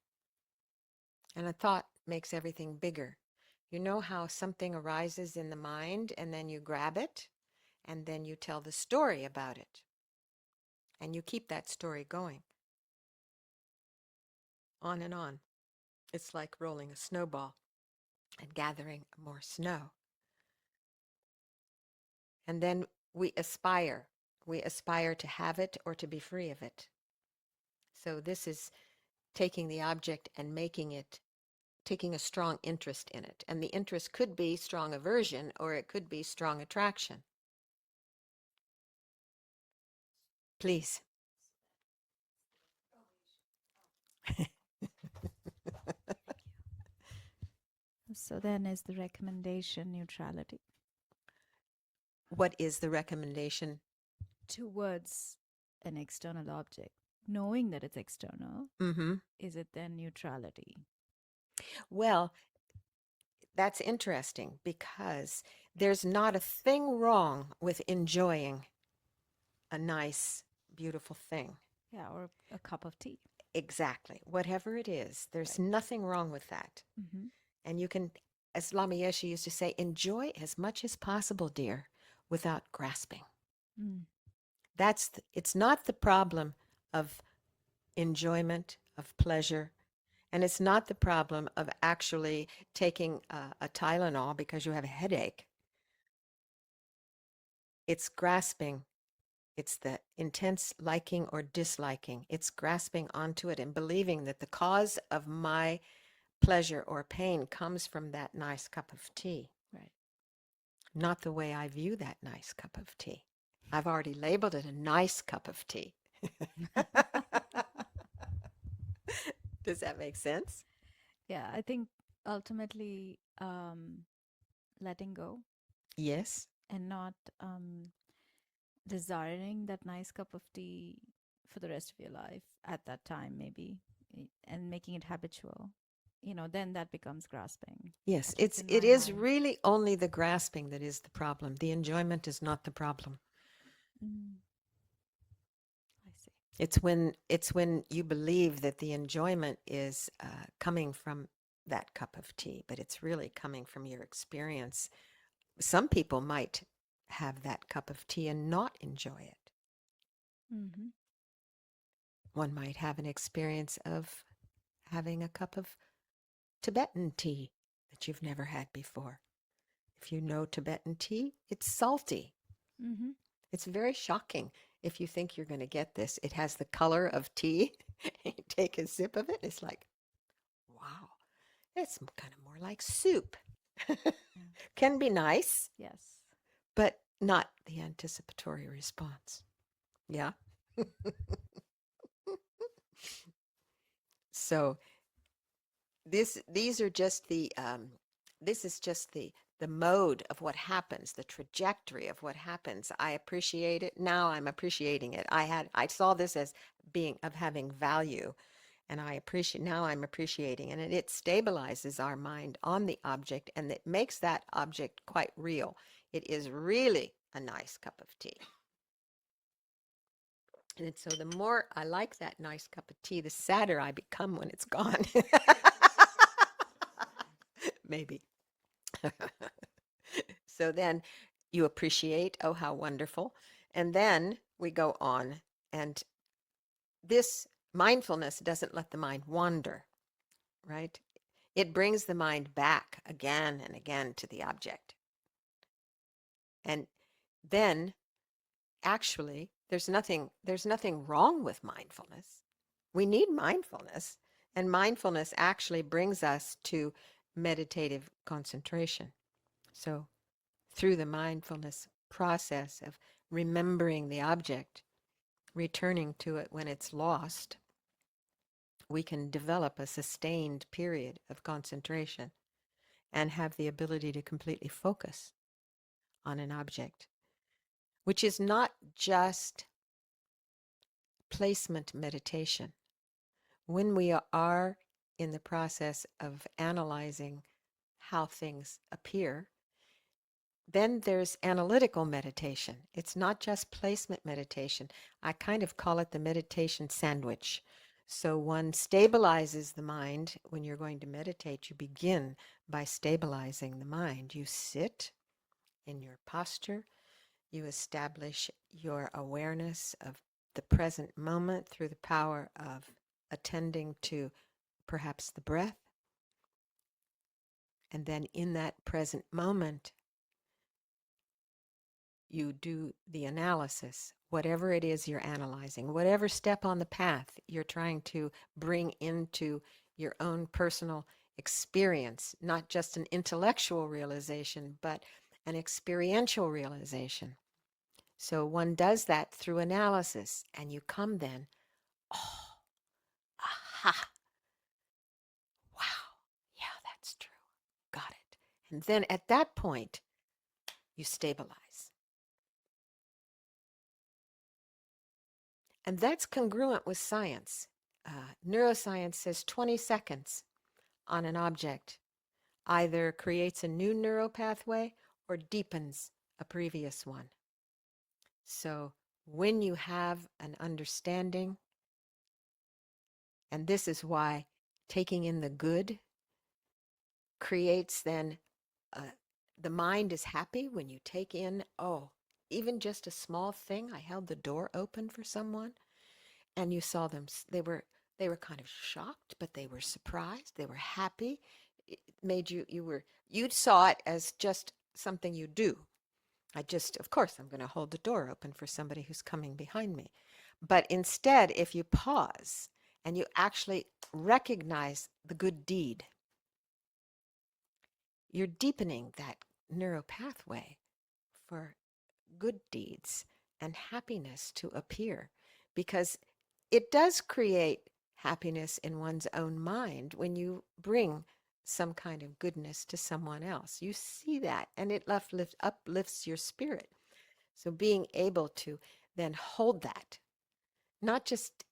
And a thought makes everything bigger. You know how something arises in the mind and then you grab it and then you tell the story about it. And you keep that story going. On and on. It's like rolling a snowball and gathering more snow. And then we aspire. We aspire to have it or to be free of it. So this is taking the object and making it, taking a strong interest in it. And the interest could be strong aversion or it could be strong attraction. Please. So then is the recommendation neutrality What is the recommendation? towards an external object? Knowing that it's external, is it then neutrality? Well, that's interesting because there's not a thing wrong with enjoying a nice, beautiful thing. Yeah, or a cup of tea. Exactly. Whatever it is, there's nothing wrong with that. And you can, as Lama Yeshe used to say, enjoy as much as possible, dear, without grasping. It's not the problem of enjoyment, of pleasure, and it's not the problem of actually taking a Tylenol because you have a headache. It's grasping. It's the intense liking or disliking. It's grasping onto it and believing that the cause of my pleasure or pain comes from that nice cup of tea. Right. Not the way I view that nice cup of tea. I've already labeled it a nice cup of tea. Does that make sense? Yeah, I think ultimately letting go Yes. and not desiring that nice cup of tea for the rest of your life at that time, maybe, and making it habitual, then that becomes grasping. Yes, At least in it my is mind. really only the grasping that is the problem. The enjoyment is not the problem. Mm, I see. It's when you believe that the enjoyment is coming from that cup of tea, but it's really coming from your experience. Some people might have that cup of tea and not enjoy it. Mm-hmm. One might have an experience of having a cup of Tibetan tea that you've never had before. If you know Tibetan tea, it's salty. Mm-hmm. It's very shocking if you think you're going to get this. It has the color of tea. You take a sip of it, it's like, wow, it's kind of more like soup. Yeah. Can be nice, Yes. but not the anticipatory response. Yeah. So these are just this is just the mode of what happens, the trajectory of what happens. I appreciate it. Now I'm appreciating it. I saw this as being of having value, and now I'm appreciating it, and it stabilizes our mind on the object, and it makes that object quite real. It is really a nice cup of tea. And so the more I like that nice cup of tea, the sadder I become when it's gone. Maybe. So then you appreciate, oh, how wonderful. And then we go on. And this mindfulness doesn't let the mind wander, right? It brings the mind back again and again to the object. And then actually there's nothing wrong with mindfulness. We need mindfulness, and mindfulness actually brings us to meditative concentration. So through the mindfulness process of remembering the object, returning to it when it's lost, we can develop a sustained period of concentration and have the ability to completely focus on an object, which is not just placement meditation. When we are in the process of analyzing how things appear, then there's analytical meditation. It's not just placement meditation. I kind of call it the meditation sandwich. So one stabilizes the mind. When you're going to meditate, you begin by stabilizing the mind. You sit in your posture. You establish your awareness of the present moment through the power of attending to perhaps the breath. And then in that present moment, you do the analysis, whatever it is you're analyzing, whatever step on the path you're trying to bring into your own personal experience, not just an intellectual realization, but an experiential realization. So one does that through analysis, and you come then, oh, aha, wow, yeah, that's true, got it. And then at that point, you stabilize. And that's congruent with science. Neuroscience says 20 seconds on an object either creates a new neural pathway or deepens a previous one. So when you have an understanding, and this is why taking in the good creates then the mind is happy when you take in, oh, even just a small thing. I held the door open for someone, and you saw them. They were kind of shocked, but they were surprised. They were happy. It made you saw it as just something you do. Of course, I'm going to hold the door open for somebody who's coming behind me. But instead, if you pause and you actually recognize the good deed, you're deepening that neural pathway for good deeds and happiness to appear, because it does create happiness in one's own mind when you bring some kind of goodness to someone else. You see that, and it uplifts your spirit. So being able to then hold that, not just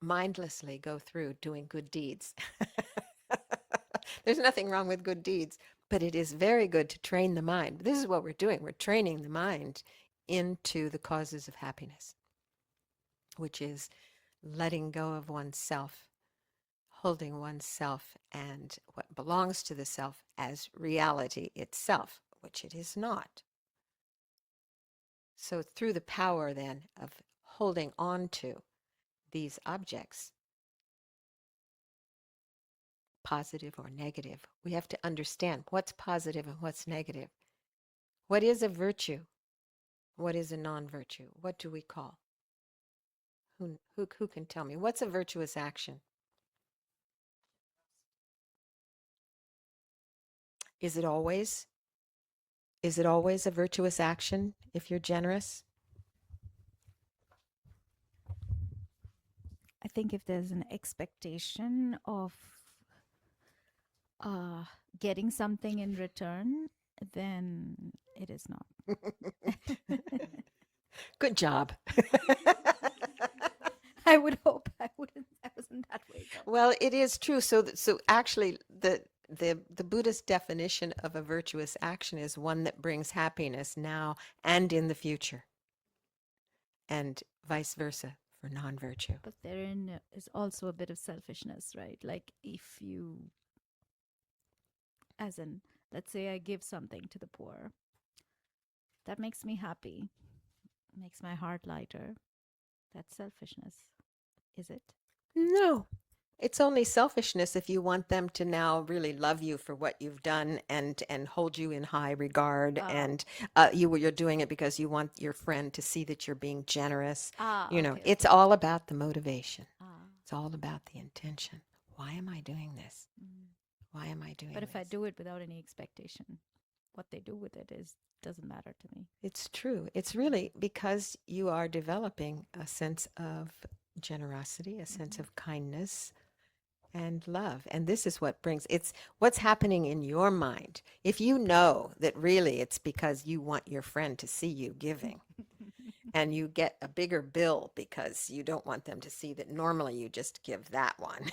mindlessly go through doing good deeds. There's nothing wrong with good deeds, but it is very good to train the mind. This is what we're doing. We're training the mind into the causes of happiness, which is letting go of oneself, holding oneself and what belongs to the self as reality itself, which it is not. So through the power then of holding on to these objects, positive or negative, we have to understand what's positive and what's negative. What is a virtue? What is a non-virtue? What do we call? Who can tell me? What's a virtuous action? Is it always? Is it always a virtuous action if you're generous? I think if there's an expectation of getting something in return, then it is not. Good job. I would hope I wasn't that way. Well, it is true. So actually, the Buddhist definition of a virtuous action is one that brings happiness now and in the future, and vice versa for non-virtue. But therein is also a bit of selfishness, right? Like if you, as in, let's say I give something to the poor, that makes me happy, makes my heart lighter. That's selfishness, is it? No, it's only selfishness if you want them to now really love you for what you've done and hold you in high regard, and you're doing it because you want your friend to see that you're being generous. It's all about the motivation. It's all about the intention. Why am I doing this? Why am I doing But this? if I do it without any expectation, what they do with it doesn't matter to me. It's true. It's really because you are developing a sense of generosity, a sense of kindness and love. And this is what it's what's happening in your mind. If you know that really it's because you want your friend to see you giving, and you get a bigger bill because you don't want them to see that normally you just give that one.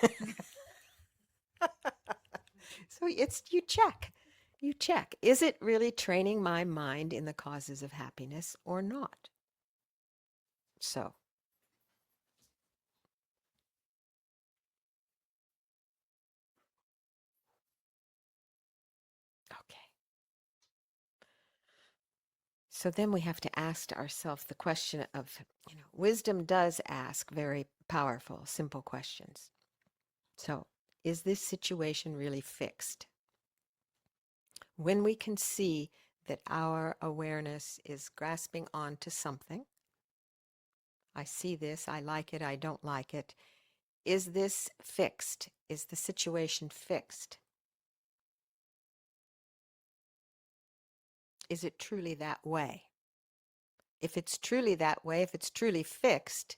So you check. You check. Is it really training my mind in the causes of happiness or not? So. Okay. So then we have to ask ourselves the question of, wisdom does ask very powerful, simple questions. So, is this situation really fixed? When we can see that our awareness is grasping onto something, I see this, I like it, I don't like it. Is this fixed? Is the situation fixed? Is it truly that way? If it's truly that way, if it's truly fixed,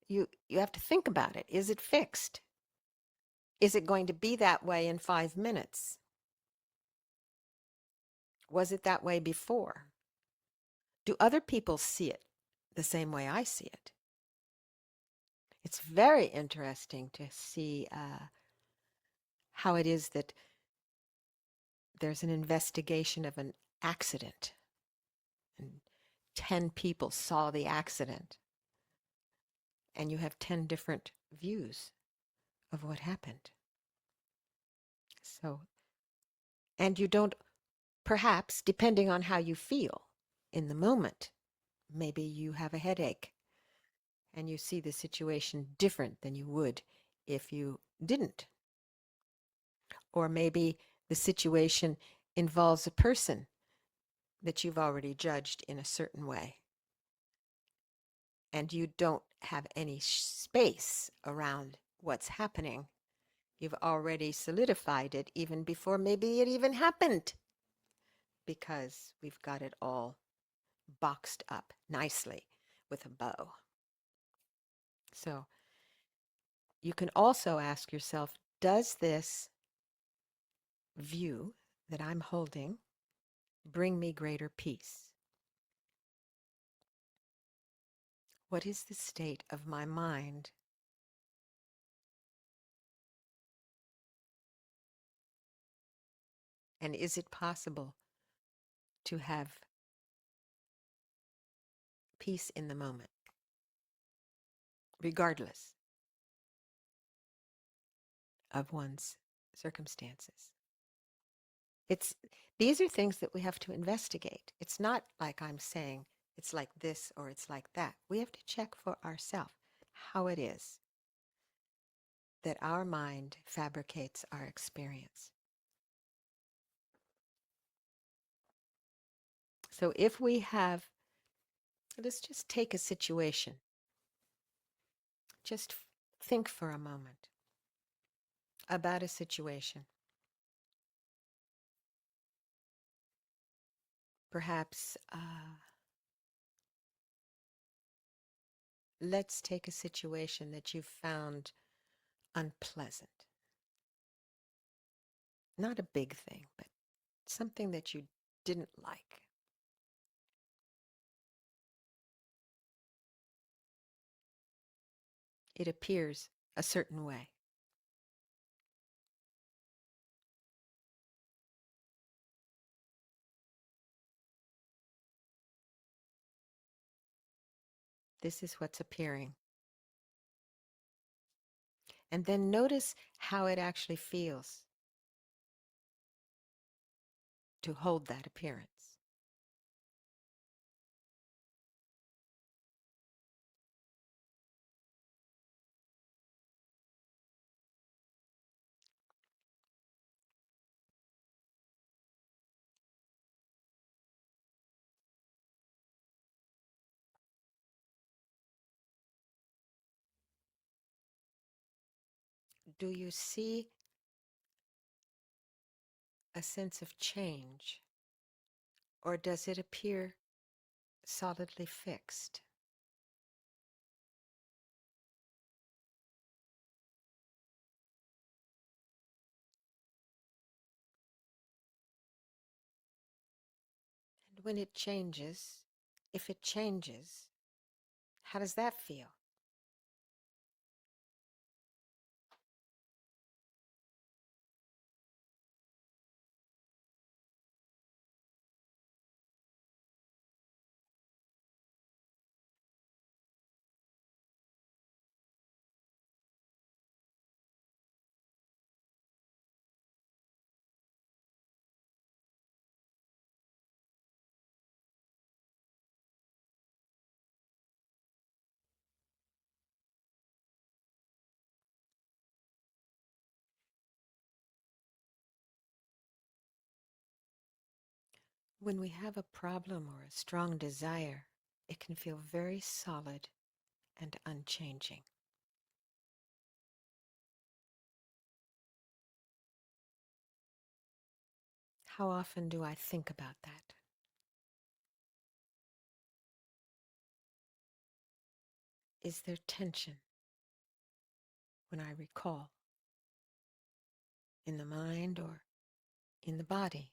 you have to think about it. Is it fixed? Is it going to be that way in 5 minutes? Was it that way before? Do other people see it the same way I see it? It's very interesting to see how it is that there's an investigation of an accident, and 10 people saw the accident, and you have 10 different views of what happened. So, and you don't, perhaps, depending on how you feel, in the moment. Maybe you have a headache and you see the situation different than you would if you didn't. Or maybe the situation involves a person that you've already judged in a certain way, and you don't have any space around what's happening. You've already solidified it even before maybe it even happened, because we've got it all boxed up nicely with a bow. So you can also ask yourself, does this view that I'm holding bring me greater peace? What is the state of my mind? And is it possible to have peace in the moment, regardless of one's circumstances? These are things that we have to investigate. It's not like I'm saying it's like this or it's like that. We have to check for ourselves how it is that our mind fabricates our experience. So if we have, let's just take a situation. Just think for a moment about a situation. Perhaps let's take a situation that you've found unpleasant. Not a big thing, but something that you didn't like. It appears a certain way. This is what's appearing. And then notice how it actually feels to hold that appearance. Do you see a sense of change, or does it appear solidly fixed? And when it changes, if it changes, how does that feel? When we have a problem or a strong desire, it can feel very solid and unchanging. How often do I think about that? Is there tension when I recall in the mind or in the body?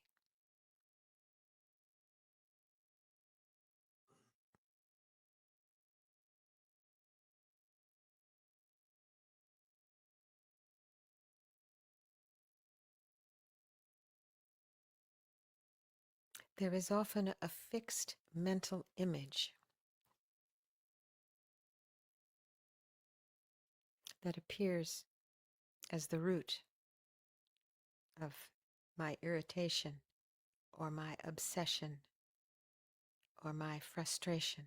There is often a fixed mental image that appears as the root of my irritation or my obsession or my frustration.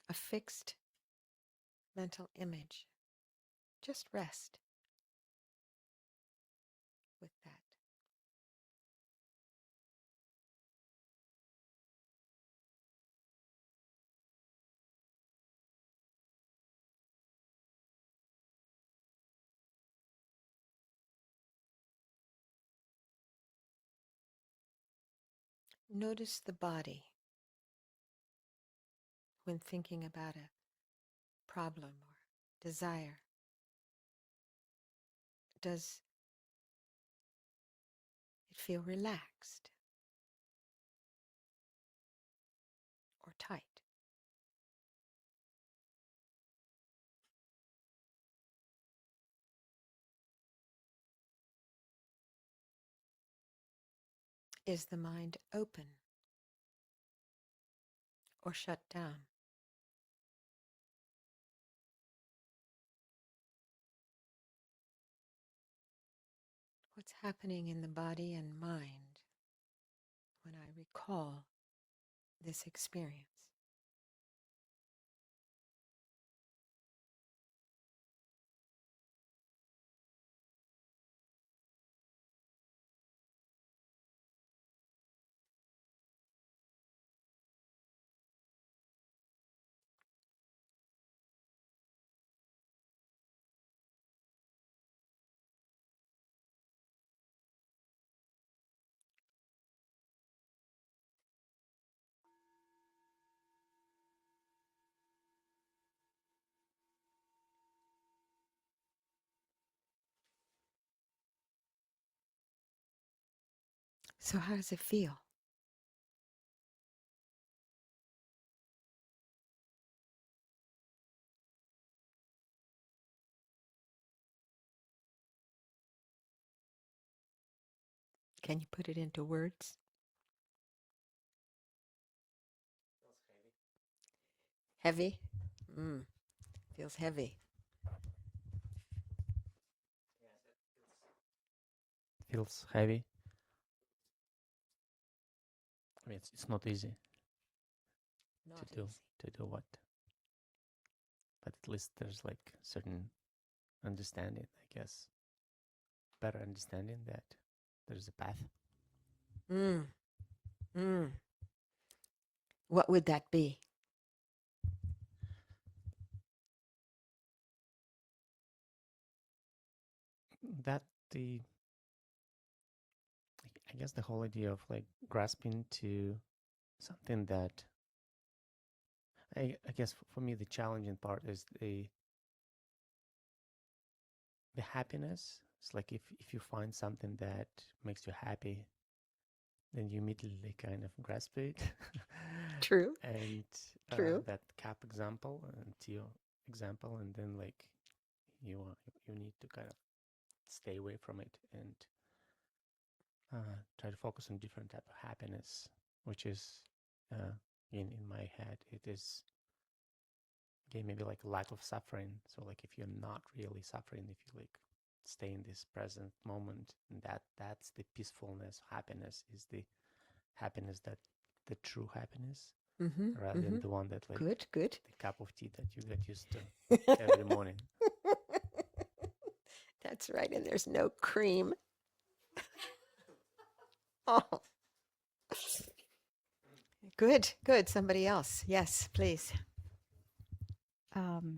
A fixed mental image. Just rest with that. Notice the body when thinking about a problem or desire. Does it feel relaxed or tight? Is the mind open or shut down? What's happening in the body and mind when I recall this experience? So how does it feel? Can you put it into words? Heavy? Feels heavy. Feels heavy. I mean, it's not easy Not to do what, but at least there's like certain understanding, I guess, better understanding that there's a path. What would that be? That I guess the whole idea of like grasping to something that I guess for me the challenging part is the happiness. It's like if you find something that makes you happy, then you immediately kind of grasp it. True. And True. that cap example and Tio example, and then like you need to kind of stay away from it and try to focus on different type of happiness, which is in my head it is again maybe like lack of suffering. So like if you're not really suffering, if you like stay in this present moment, and that's the peacefulness. Happiness is the happiness, that the true happiness, rather than the one that like Good. the cup of tea that you get used to every morning. That's right, and there's no cream. Oh. Good. Somebody else. Yes, please.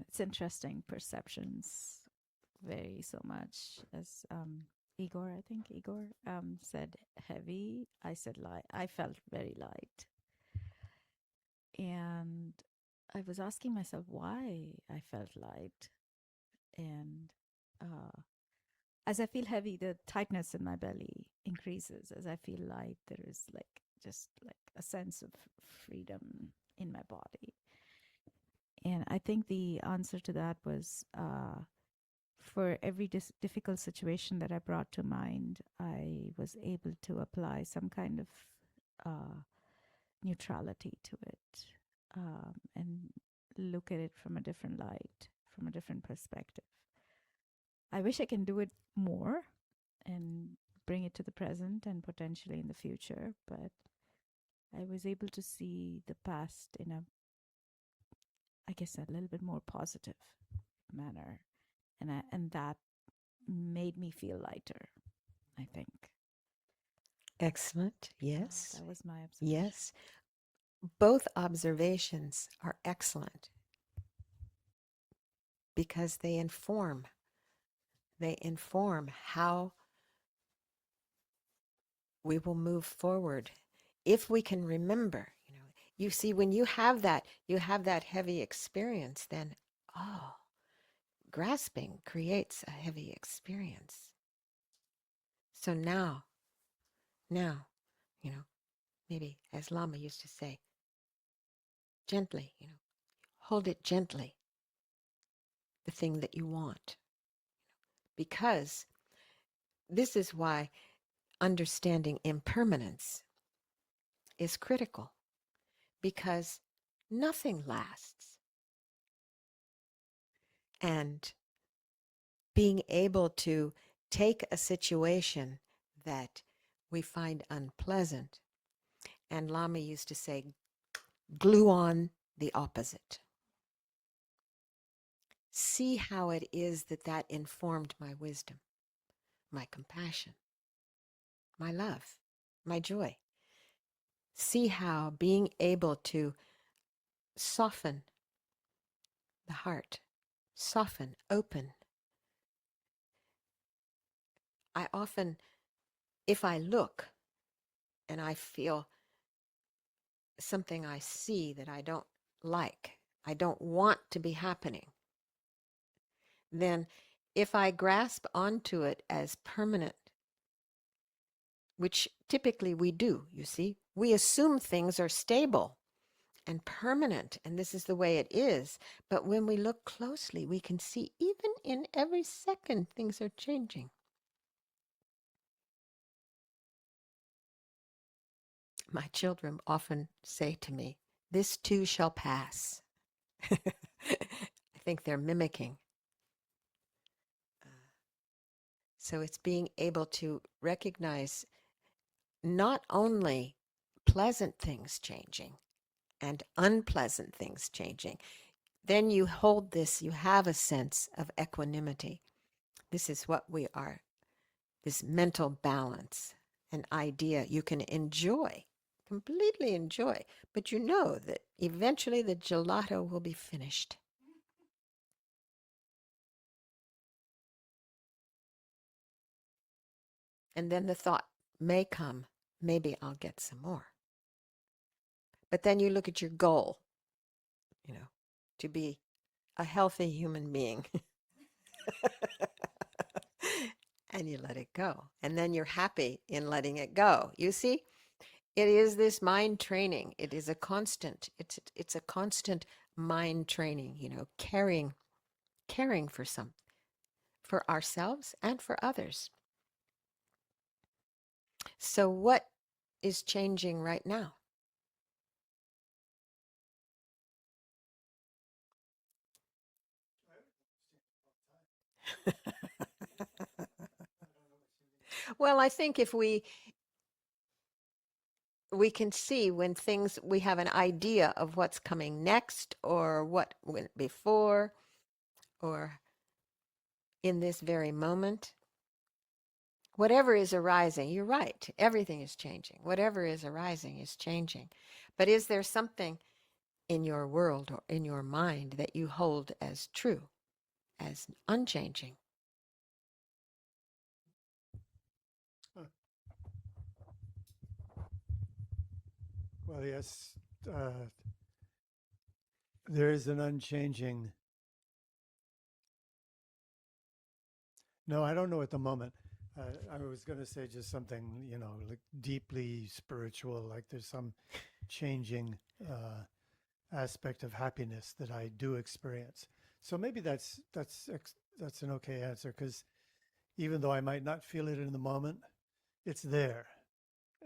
It's interesting. Perceptions vary so much. As Igor, I think Igor said heavy. I said light. I felt very light. And I was asking myself why I felt light. And as I feel heavy, the tightness in my belly increases. As I feel light, there is like just like a sense of freedom in my body. And I think the answer to that was for every difficult situation that I brought to mind, I was able to apply some kind of neutrality to it, and look at it from a different light, from a different perspective. I wish I can do it more, and bring it to the present and potentially in the future. But I was able to see the past in a, I guess, a little bit more positive manner, and that made me feel lighter, I think. Excellent. Yes. That was my observation. Yes. Both observations are excellent because they inform how we will move forward if we can remember. You see, when you have that heavy experience, then grasping creates a heavy experience. So now, maybe as Lama used to say, gently, hold it gently, the thing that you want. Because this is why understanding impermanence is critical, because nothing lasts. And being able to take a situation that we find unpleasant, and Lama used to say, glue on the opposite. See how it is that informed my wisdom, my compassion, my love, my joy. See how being able to soften the heart, soften, open. I often, if I look and I feel something I see that I don't like, I don't want to be happening, then if I grasp onto it as permanent, which typically we do, you see, we assume things are stable and permanent, and this is the way it is. But when we look closely, we can see even in every second, things are changing. My children often say to me, this too shall pass. I think they're mimicking. So it's being able to recognize not only pleasant things changing and unpleasant things changing, then you hold this, you have a sense of equanimity. This is what we are, this mental balance, an idea you can enjoy, completely enjoy, but you know that eventually the gelato will be finished. And then the thought may come, maybe I'll get some more. But then you look at your goal, to be a healthy human being. And you let it go. And then you're happy in letting it go. You see, it is this mind training. It is a constant. It's a constant mind training, caring for ourselves and for others. So what is changing right now? Well, I think if we can see when we have an idea of what's coming next or what went before or in this very moment, whatever is arising, you're right, everything is changing. Whatever is arising is changing. But is there something in your world or in your mind that you hold as true, as unchanging? Well, yes, there is an unchanging. No, I don't know at the moment. I was going to say just something, like deeply spiritual, like there's some changing aspect of happiness that I do experience. So maybe that's an okay answer, because even though I might not feel it in the moment, it's there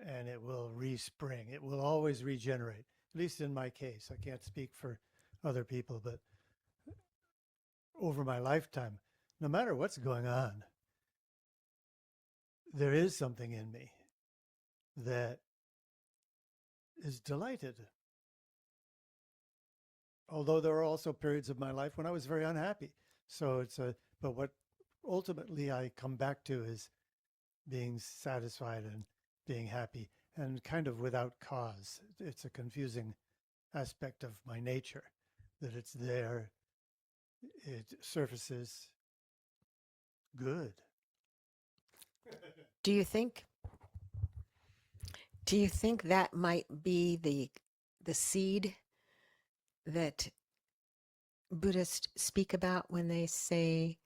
and it will respring. It will always regenerate, at least in my case. I can't speak for other people, but over my lifetime, no matter what's going on, there is something in me that is delighted. Although there are also periods of my life when I was very unhappy. So but what ultimately I come back to is being satisfied and being happy, and kind of without cause. It's a confusing aspect of my nature, that it's there, it surfaces good. Do you think that might be the seed that Buddhists speak about when they say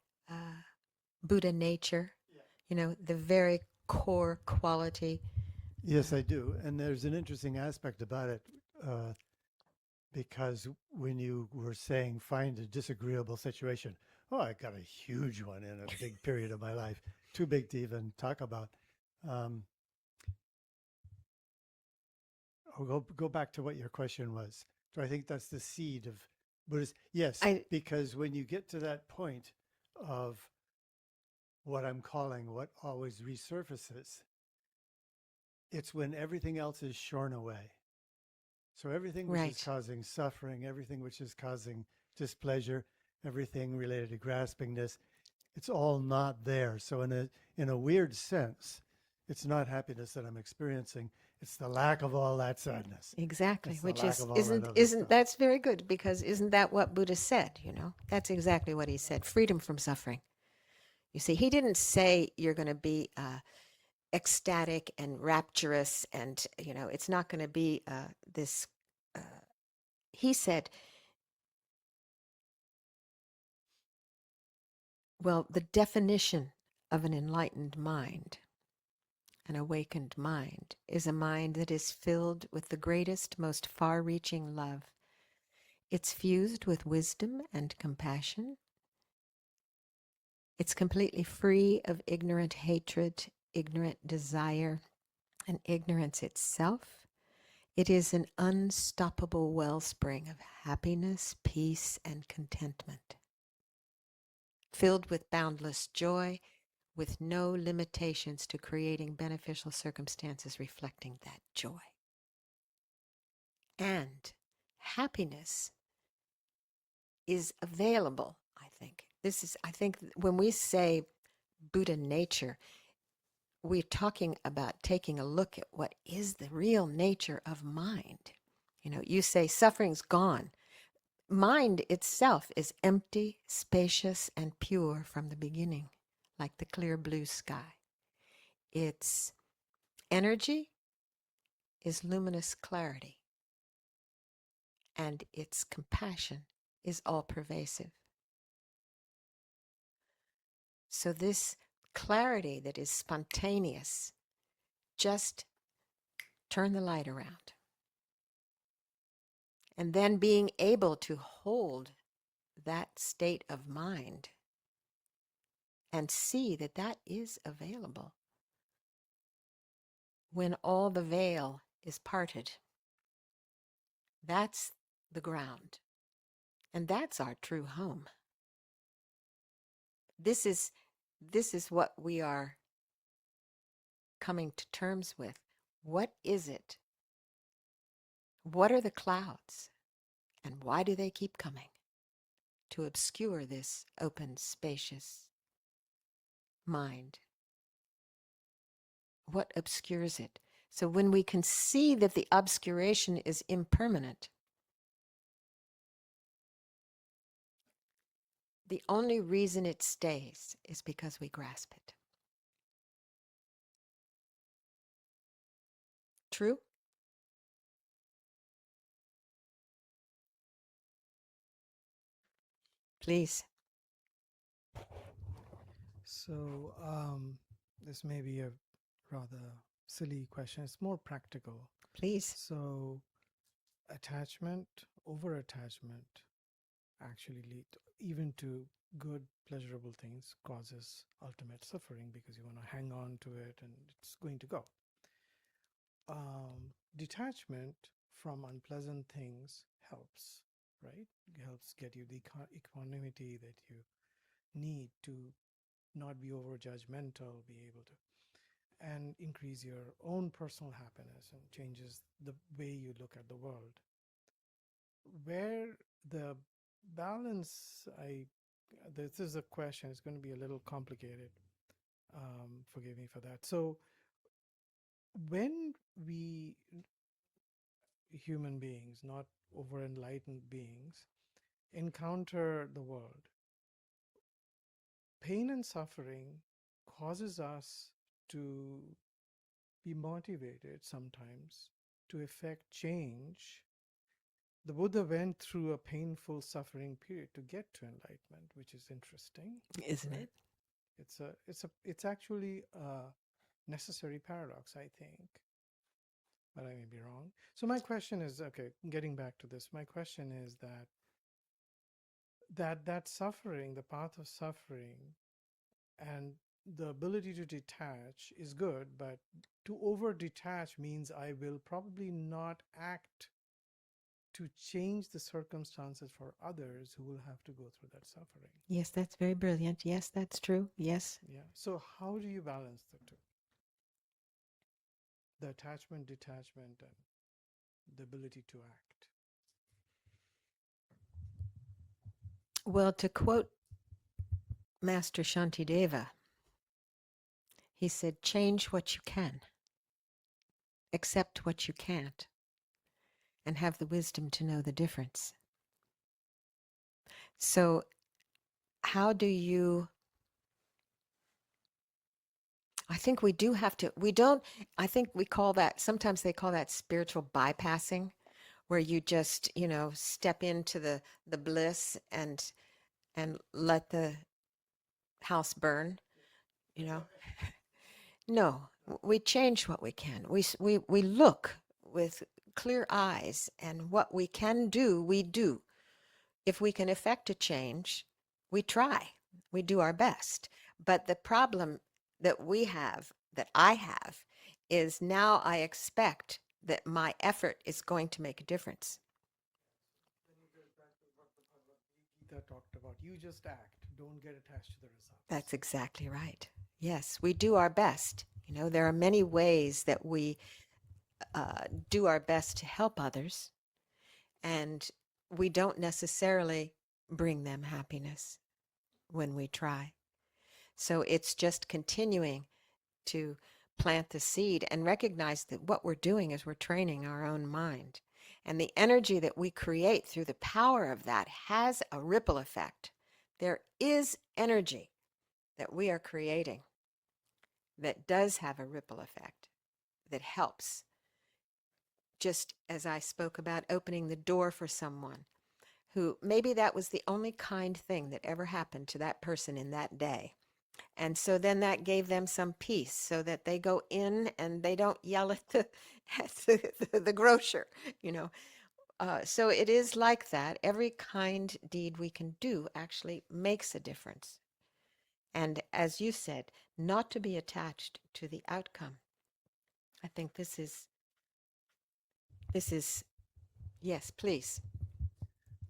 Buddha nature? Yeah. You know, the very core quality. Yes, I do. And there's an interesting aspect about it, because when you were saying find a disagreeable situation, oh, I got a huge one in a big period of my life, too big to even talk about. I'll go back to what your question was. Do I think that's the seed of Buddhist? Yes, because when you get to that point of what I'm calling what always resurfaces, it's when everything else is shorn away. So everything which is causing suffering, everything which is causing displeasure, everything related to graspingness, it's all not there. So in a weird sense, it's not happiness that I'm experiencing. It's the lack of all that sadness. Exactly, It's which is isn't that's very good, because isn't that what Buddha said? You know, that's exactly what he said: freedom from suffering. You see, he didn't say you're going to be ecstatic and rapturous, and you know, it's not going to be this. He said, well, the definition of an enlightened mind, an awakened mind, is a mind that is filled with the greatest, most far-reaching love. It's fused with wisdom and compassion. It's completely free of ignorant hatred, ignorant desire, and ignorance itself. It is an unstoppable wellspring of happiness, peace, and contentment, filled with boundless joy, with no limitations to creating beneficial circumstances reflecting that joy. And happiness is available, I think. I think when we say Buddha nature, we're talking about taking a look at what is the real nature of mind. You know, you say suffering's gone. Mind itself is empty, spacious, and pure from the beginning, like the clear blue sky. Its energy is luminous clarity, and its compassion is all pervasive. So this clarity that is spontaneous, just turn the light around. And then being able to hold that state of mind and see that that is available when all the veil is parted. That's the ground. And that's our true home. This is what we are coming to terms with. What is it? What are the clouds? And why do they keep coming? To obscure this open, spacious mind. What obscures it? So when we can see that the obscuration is impermanent, the only reason it stays is because we grasp it. True? Please. So this may be a rather silly question. It's more practical. Please. So attachment, over-attachment actually lead even to good, pleasurable things causes ultimate suffering because you want to hang on to it and it's going to go. Detachment from unpleasant things helps, right? It helps get you the equanimity that you need to not be over judgmental, be able to. and increase your own personal happiness and changes the way you look at the world. Where the balance, this is a question, it's going to be a little complicated. Forgive me for that. So when we human beings, not over enlightened beings, encounter the world, pain and suffering causes us to be motivated sometimes to effect change. The Buddha went through a painful suffering period to get to enlightenment, which is interesting, isn't right? it? It's actually a necessary paradox, I think, but I may be wrong. So my question is, okay, getting back to this, my question is that suffering, the path of suffering, and the ability to detach is good, but to over detach means I will probably not act to change the circumstances for others who will have to go through that suffering. Yes, that's very brilliant. Yes, that's true. Yes. Yeah. So how do you balance the two? The attachment, detachment, and the ability to act. Well, to quote Master Shantideva, he said, change what you can, accept what you can't, and have the wisdom to know the difference. So how do you, I think we do have to, I think we call that, sometimes they call that spiritual bypassing, where you just, step into the bliss and let the house burn, you know. No, we change what we can. We look with clear eyes, and what we can do, we do. If we can effect a change, we try. We do our best. But the problem that that I have, is now I expect that my effort is going to make a difference. Then it goes back to what the Bhagavad Gita talked about. You just act. Don't get attached to the results. That's exactly right. Yes, we do our best. There are many ways that we do our best to help others, and we don't necessarily bring them happiness when we try. So it's just continuing to plant the seed and recognize that what we're doing is we're training our own mind. And the energy that we create through the power of that has a ripple effect. There is energy that we are creating that does have a ripple effect, that helps. Just as I spoke about opening the door for someone who maybe that was the only kind thing that ever happened to that person in that day. And so then that gave them some peace, so that they go in and they don't yell at the grocer, So it is like that. Every kind deed we can do actually makes a difference. And as you said, not to be attached to the outcome. I think this is, yes, please.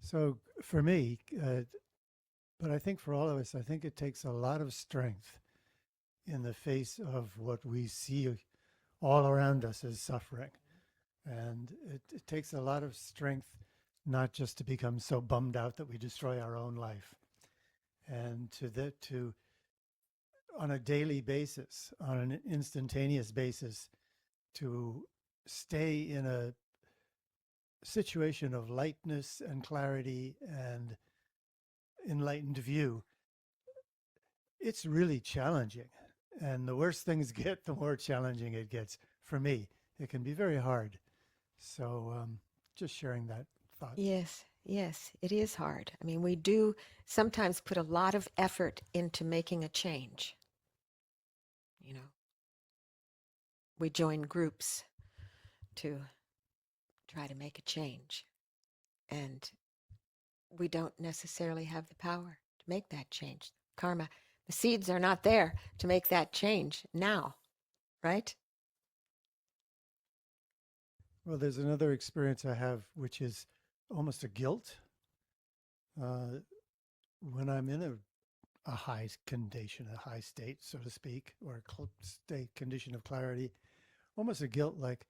So for me, but I think for all of us, I think it takes a lot of strength in the face of what we see all around us as suffering. And it takes a lot of strength not just to become so bummed out that we destroy our own life, and to on a daily basis, on an instantaneous basis, to stay in a situation of lightness and clarity and enlightened view. It's really challenging. And the worse things get, the more challenging it gets. For me, it can be very hard. So just sharing that thought. Yes, it is hard. I mean, we do sometimes put a lot of effort into making a change. We join groups to try to make a change, and we don't necessarily have the power to make that change. Karma, the seeds are not there to make that change now, right? Well, there's another experience I have, which is almost a guilt. When I'm in a high condition, a high state, so to speak, or a state condition of clarity, almost a guilt like,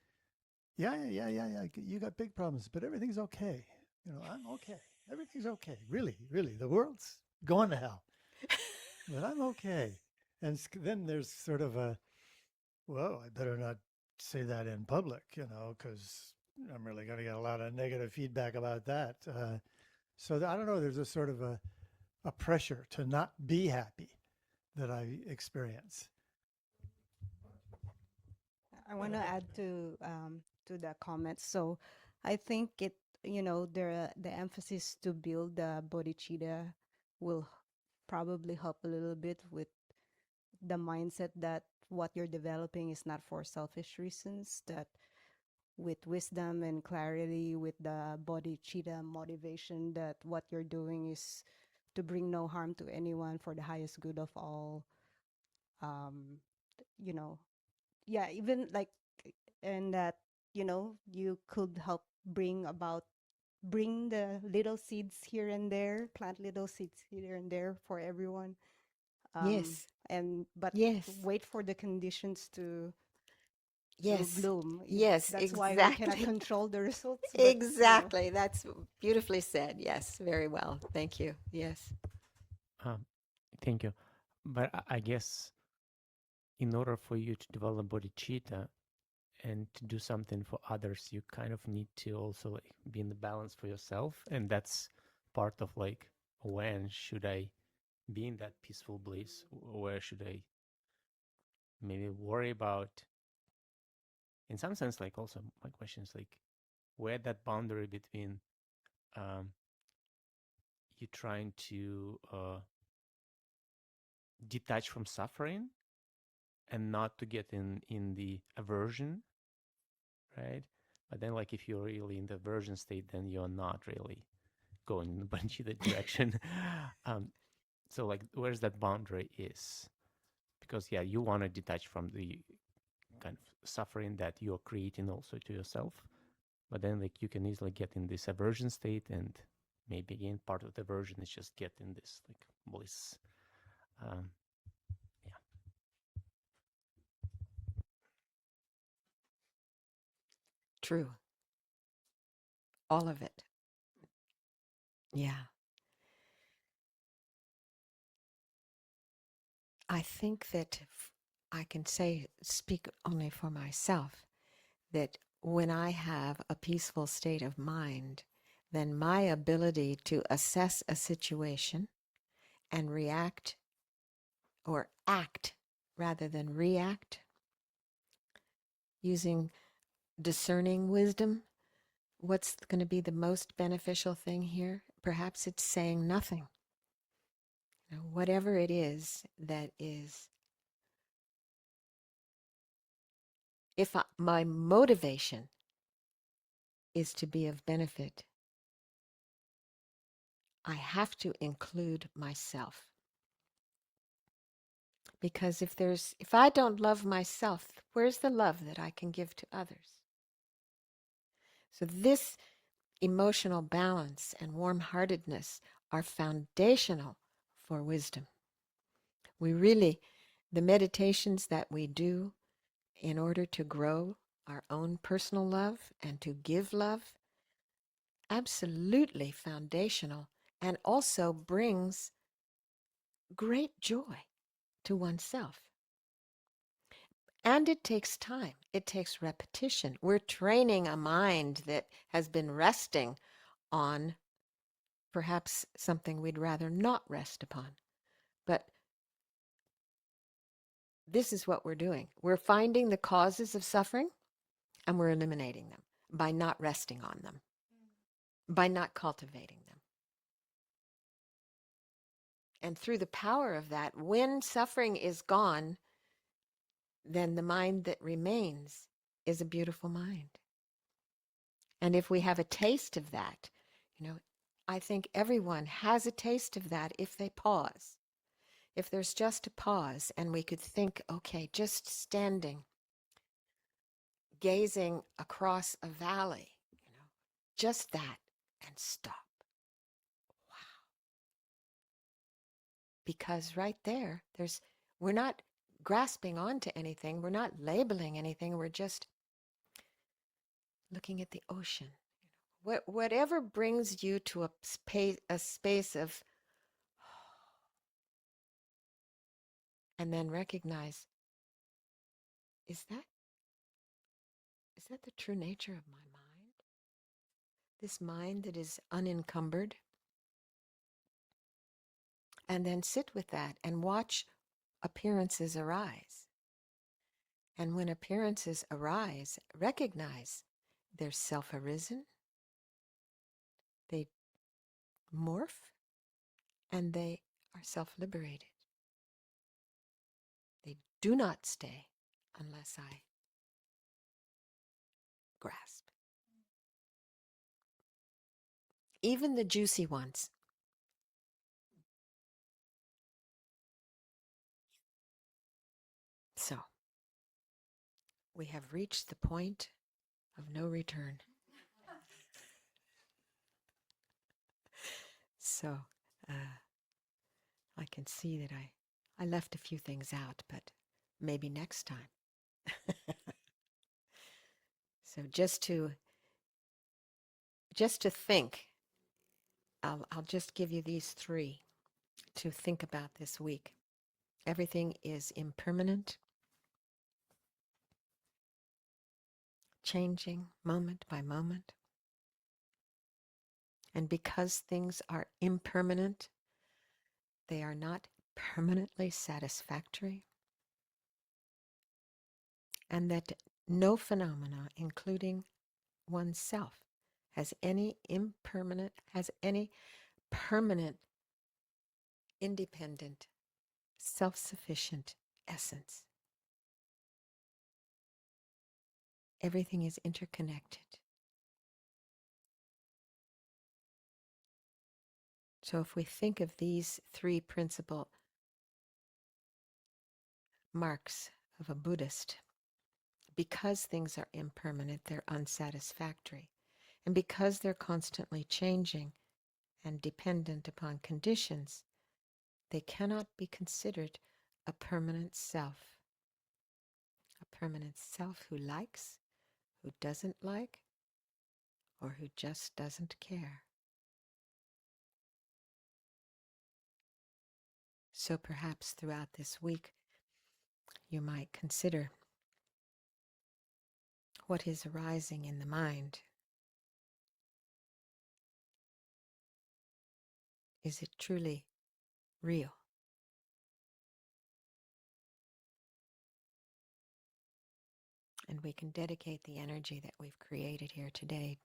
yeah, you got big problems, but everything's okay. I'm okay. Everything's okay. Really, really, the world's going to hell, but I'm okay. And then there's sort of a, well, I better not say that in public, because I'm really going to get a lot of negative feedback about that. So I don't know, there's a sort of a pressure to not be happy that I experience. I want to add to the comments. So I think the emphasis to build the bodhicitta will probably help a little bit with the mindset that what you're developing is not for selfish reasons, that with wisdom and clarity, with the bodhicitta motivation, that what you're doing is to bring no harm to anyone for the highest good of all. Um, you know, yeah, even like, and that, you could help bring the little seeds here and there, plant little seeds here and there for everyone. Yes. But Yes. wait for the conditions to Yes. bloom. Yes, That's why we exactly. cannot control the results. Exactly. That's beautifully said. Yes, very well. Thank you. Yes. Thank you. But I guess in order for you to develop bodhicitta and to do something for others, you kind of need to also like be in the balance for yourself. And that's part of like, when should I be in that peaceful bliss? Where should I maybe worry about? In some sense, like also my question is like, where that boundary between you trying to detach from suffering and not to get in the aversion, right? But then like if you're really in the aversion state, then you're not really going in the bodhicitta direction. So like where's that boundary is? Because yeah, you want to detach from the kind of suffering that you're creating also to yourself. But then like you can easily get in this aversion state, and maybe again part of the aversion is just get in this like bliss. Yeah. True. All of it. Yeah. I think that I can speak only for myself, that when I have a peaceful state of mind, then my ability to assess a situation and react or act rather than react, using discerning wisdom, what's going to be the most beneficial thing here? Perhaps it's saying nothing. Whatever it is that is, if my motivation is to be of benefit, I have to include myself. Because if I don't love myself, where's the love that I can give to others? So this emotional balance and warm-heartedness are foundational for wisdom. The meditations that we do in order to grow our own personal love and to give love, absolutely foundational, and also brings great joy to oneself. And it takes time. It takes repetition. We're training a mind that has been resting on perhaps something we'd rather not rest upon. But this is what we're doing. We're finding the causes of suffering and we're eliminating them by not resting on them, by not cultivating them. And through the power of that, when suffering is gone, then the mind that remains is a beautiful mind. And if we have a taste of that, I think everyone has a taste of that if they pause. If there's just a pause and we could think, okay, just standing, gazing across a valley, just that, and stop. Wow. because right there, we're not grasping onto anything. We're not labeling anything. We're just looking at the ocean. Whatever brings you to a space of, and then recognize, is that the true nature of my mind? This mind that is unencumbered? And then sit with that and watch appearances arise. And when appearances arise, recognize they're self-arisen, they morph, and they are self-liberated. They do not stay unless I grasp. Even the juicy ones. So, we have reached the point of no return. So, I can see that I left a few things out, but maybe next time. So just to think, I'll just give you these 3 to think about this week. Everything is impermanent, changing moment by moment. And because things are impermanent, they are not permanently satisfactory. And that no phenomena, including oneself, has any permanent, independent, self-sufficient essence. Everything is interconnected. So if we think of these 3 principal marks of a Buddhist, because things are impermanent, they're unsatisfactory. And because they're constantly changing and dependent upon conditions, they cannot be considered a permanent self. A permanent self who likes, who doesn't like, or who just doesn't care. So perhaps throughout this week, you might consider what is arising in the mind. Is it truly real? And we can dedicate the energy that we've created here today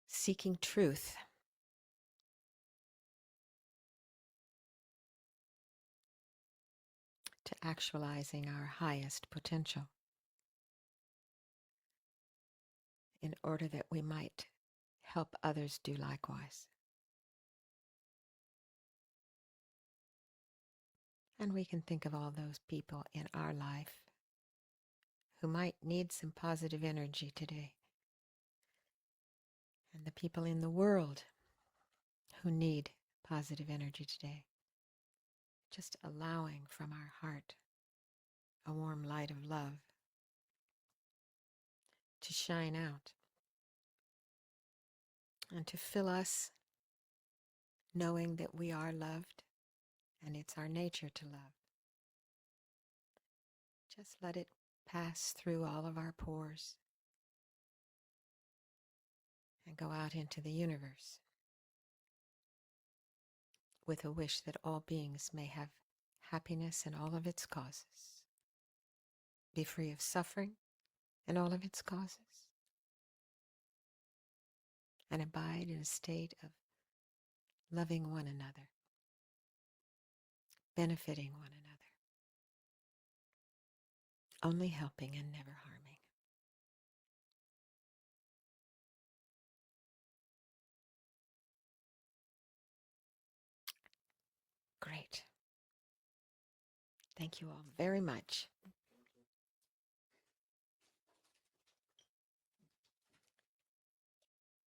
seeking truth. To actualizing our highest potential in order that we might help others do likewise. And we can think of all those people in our life who might need some positive energy today. And the people in the world who need positive energy today. Just allowing from our heart a warm light of love to shine out and to fill us knowing that we are loved and it's our nature to love. Just let it pass through all of our pores and go out into the universe with a wish that all beings may have happiness in all of its causes, be free of suffering in all of its causes, and abide in a state of loving one another, benefiting one another, only helping and never harming. Great. Thank you all very much.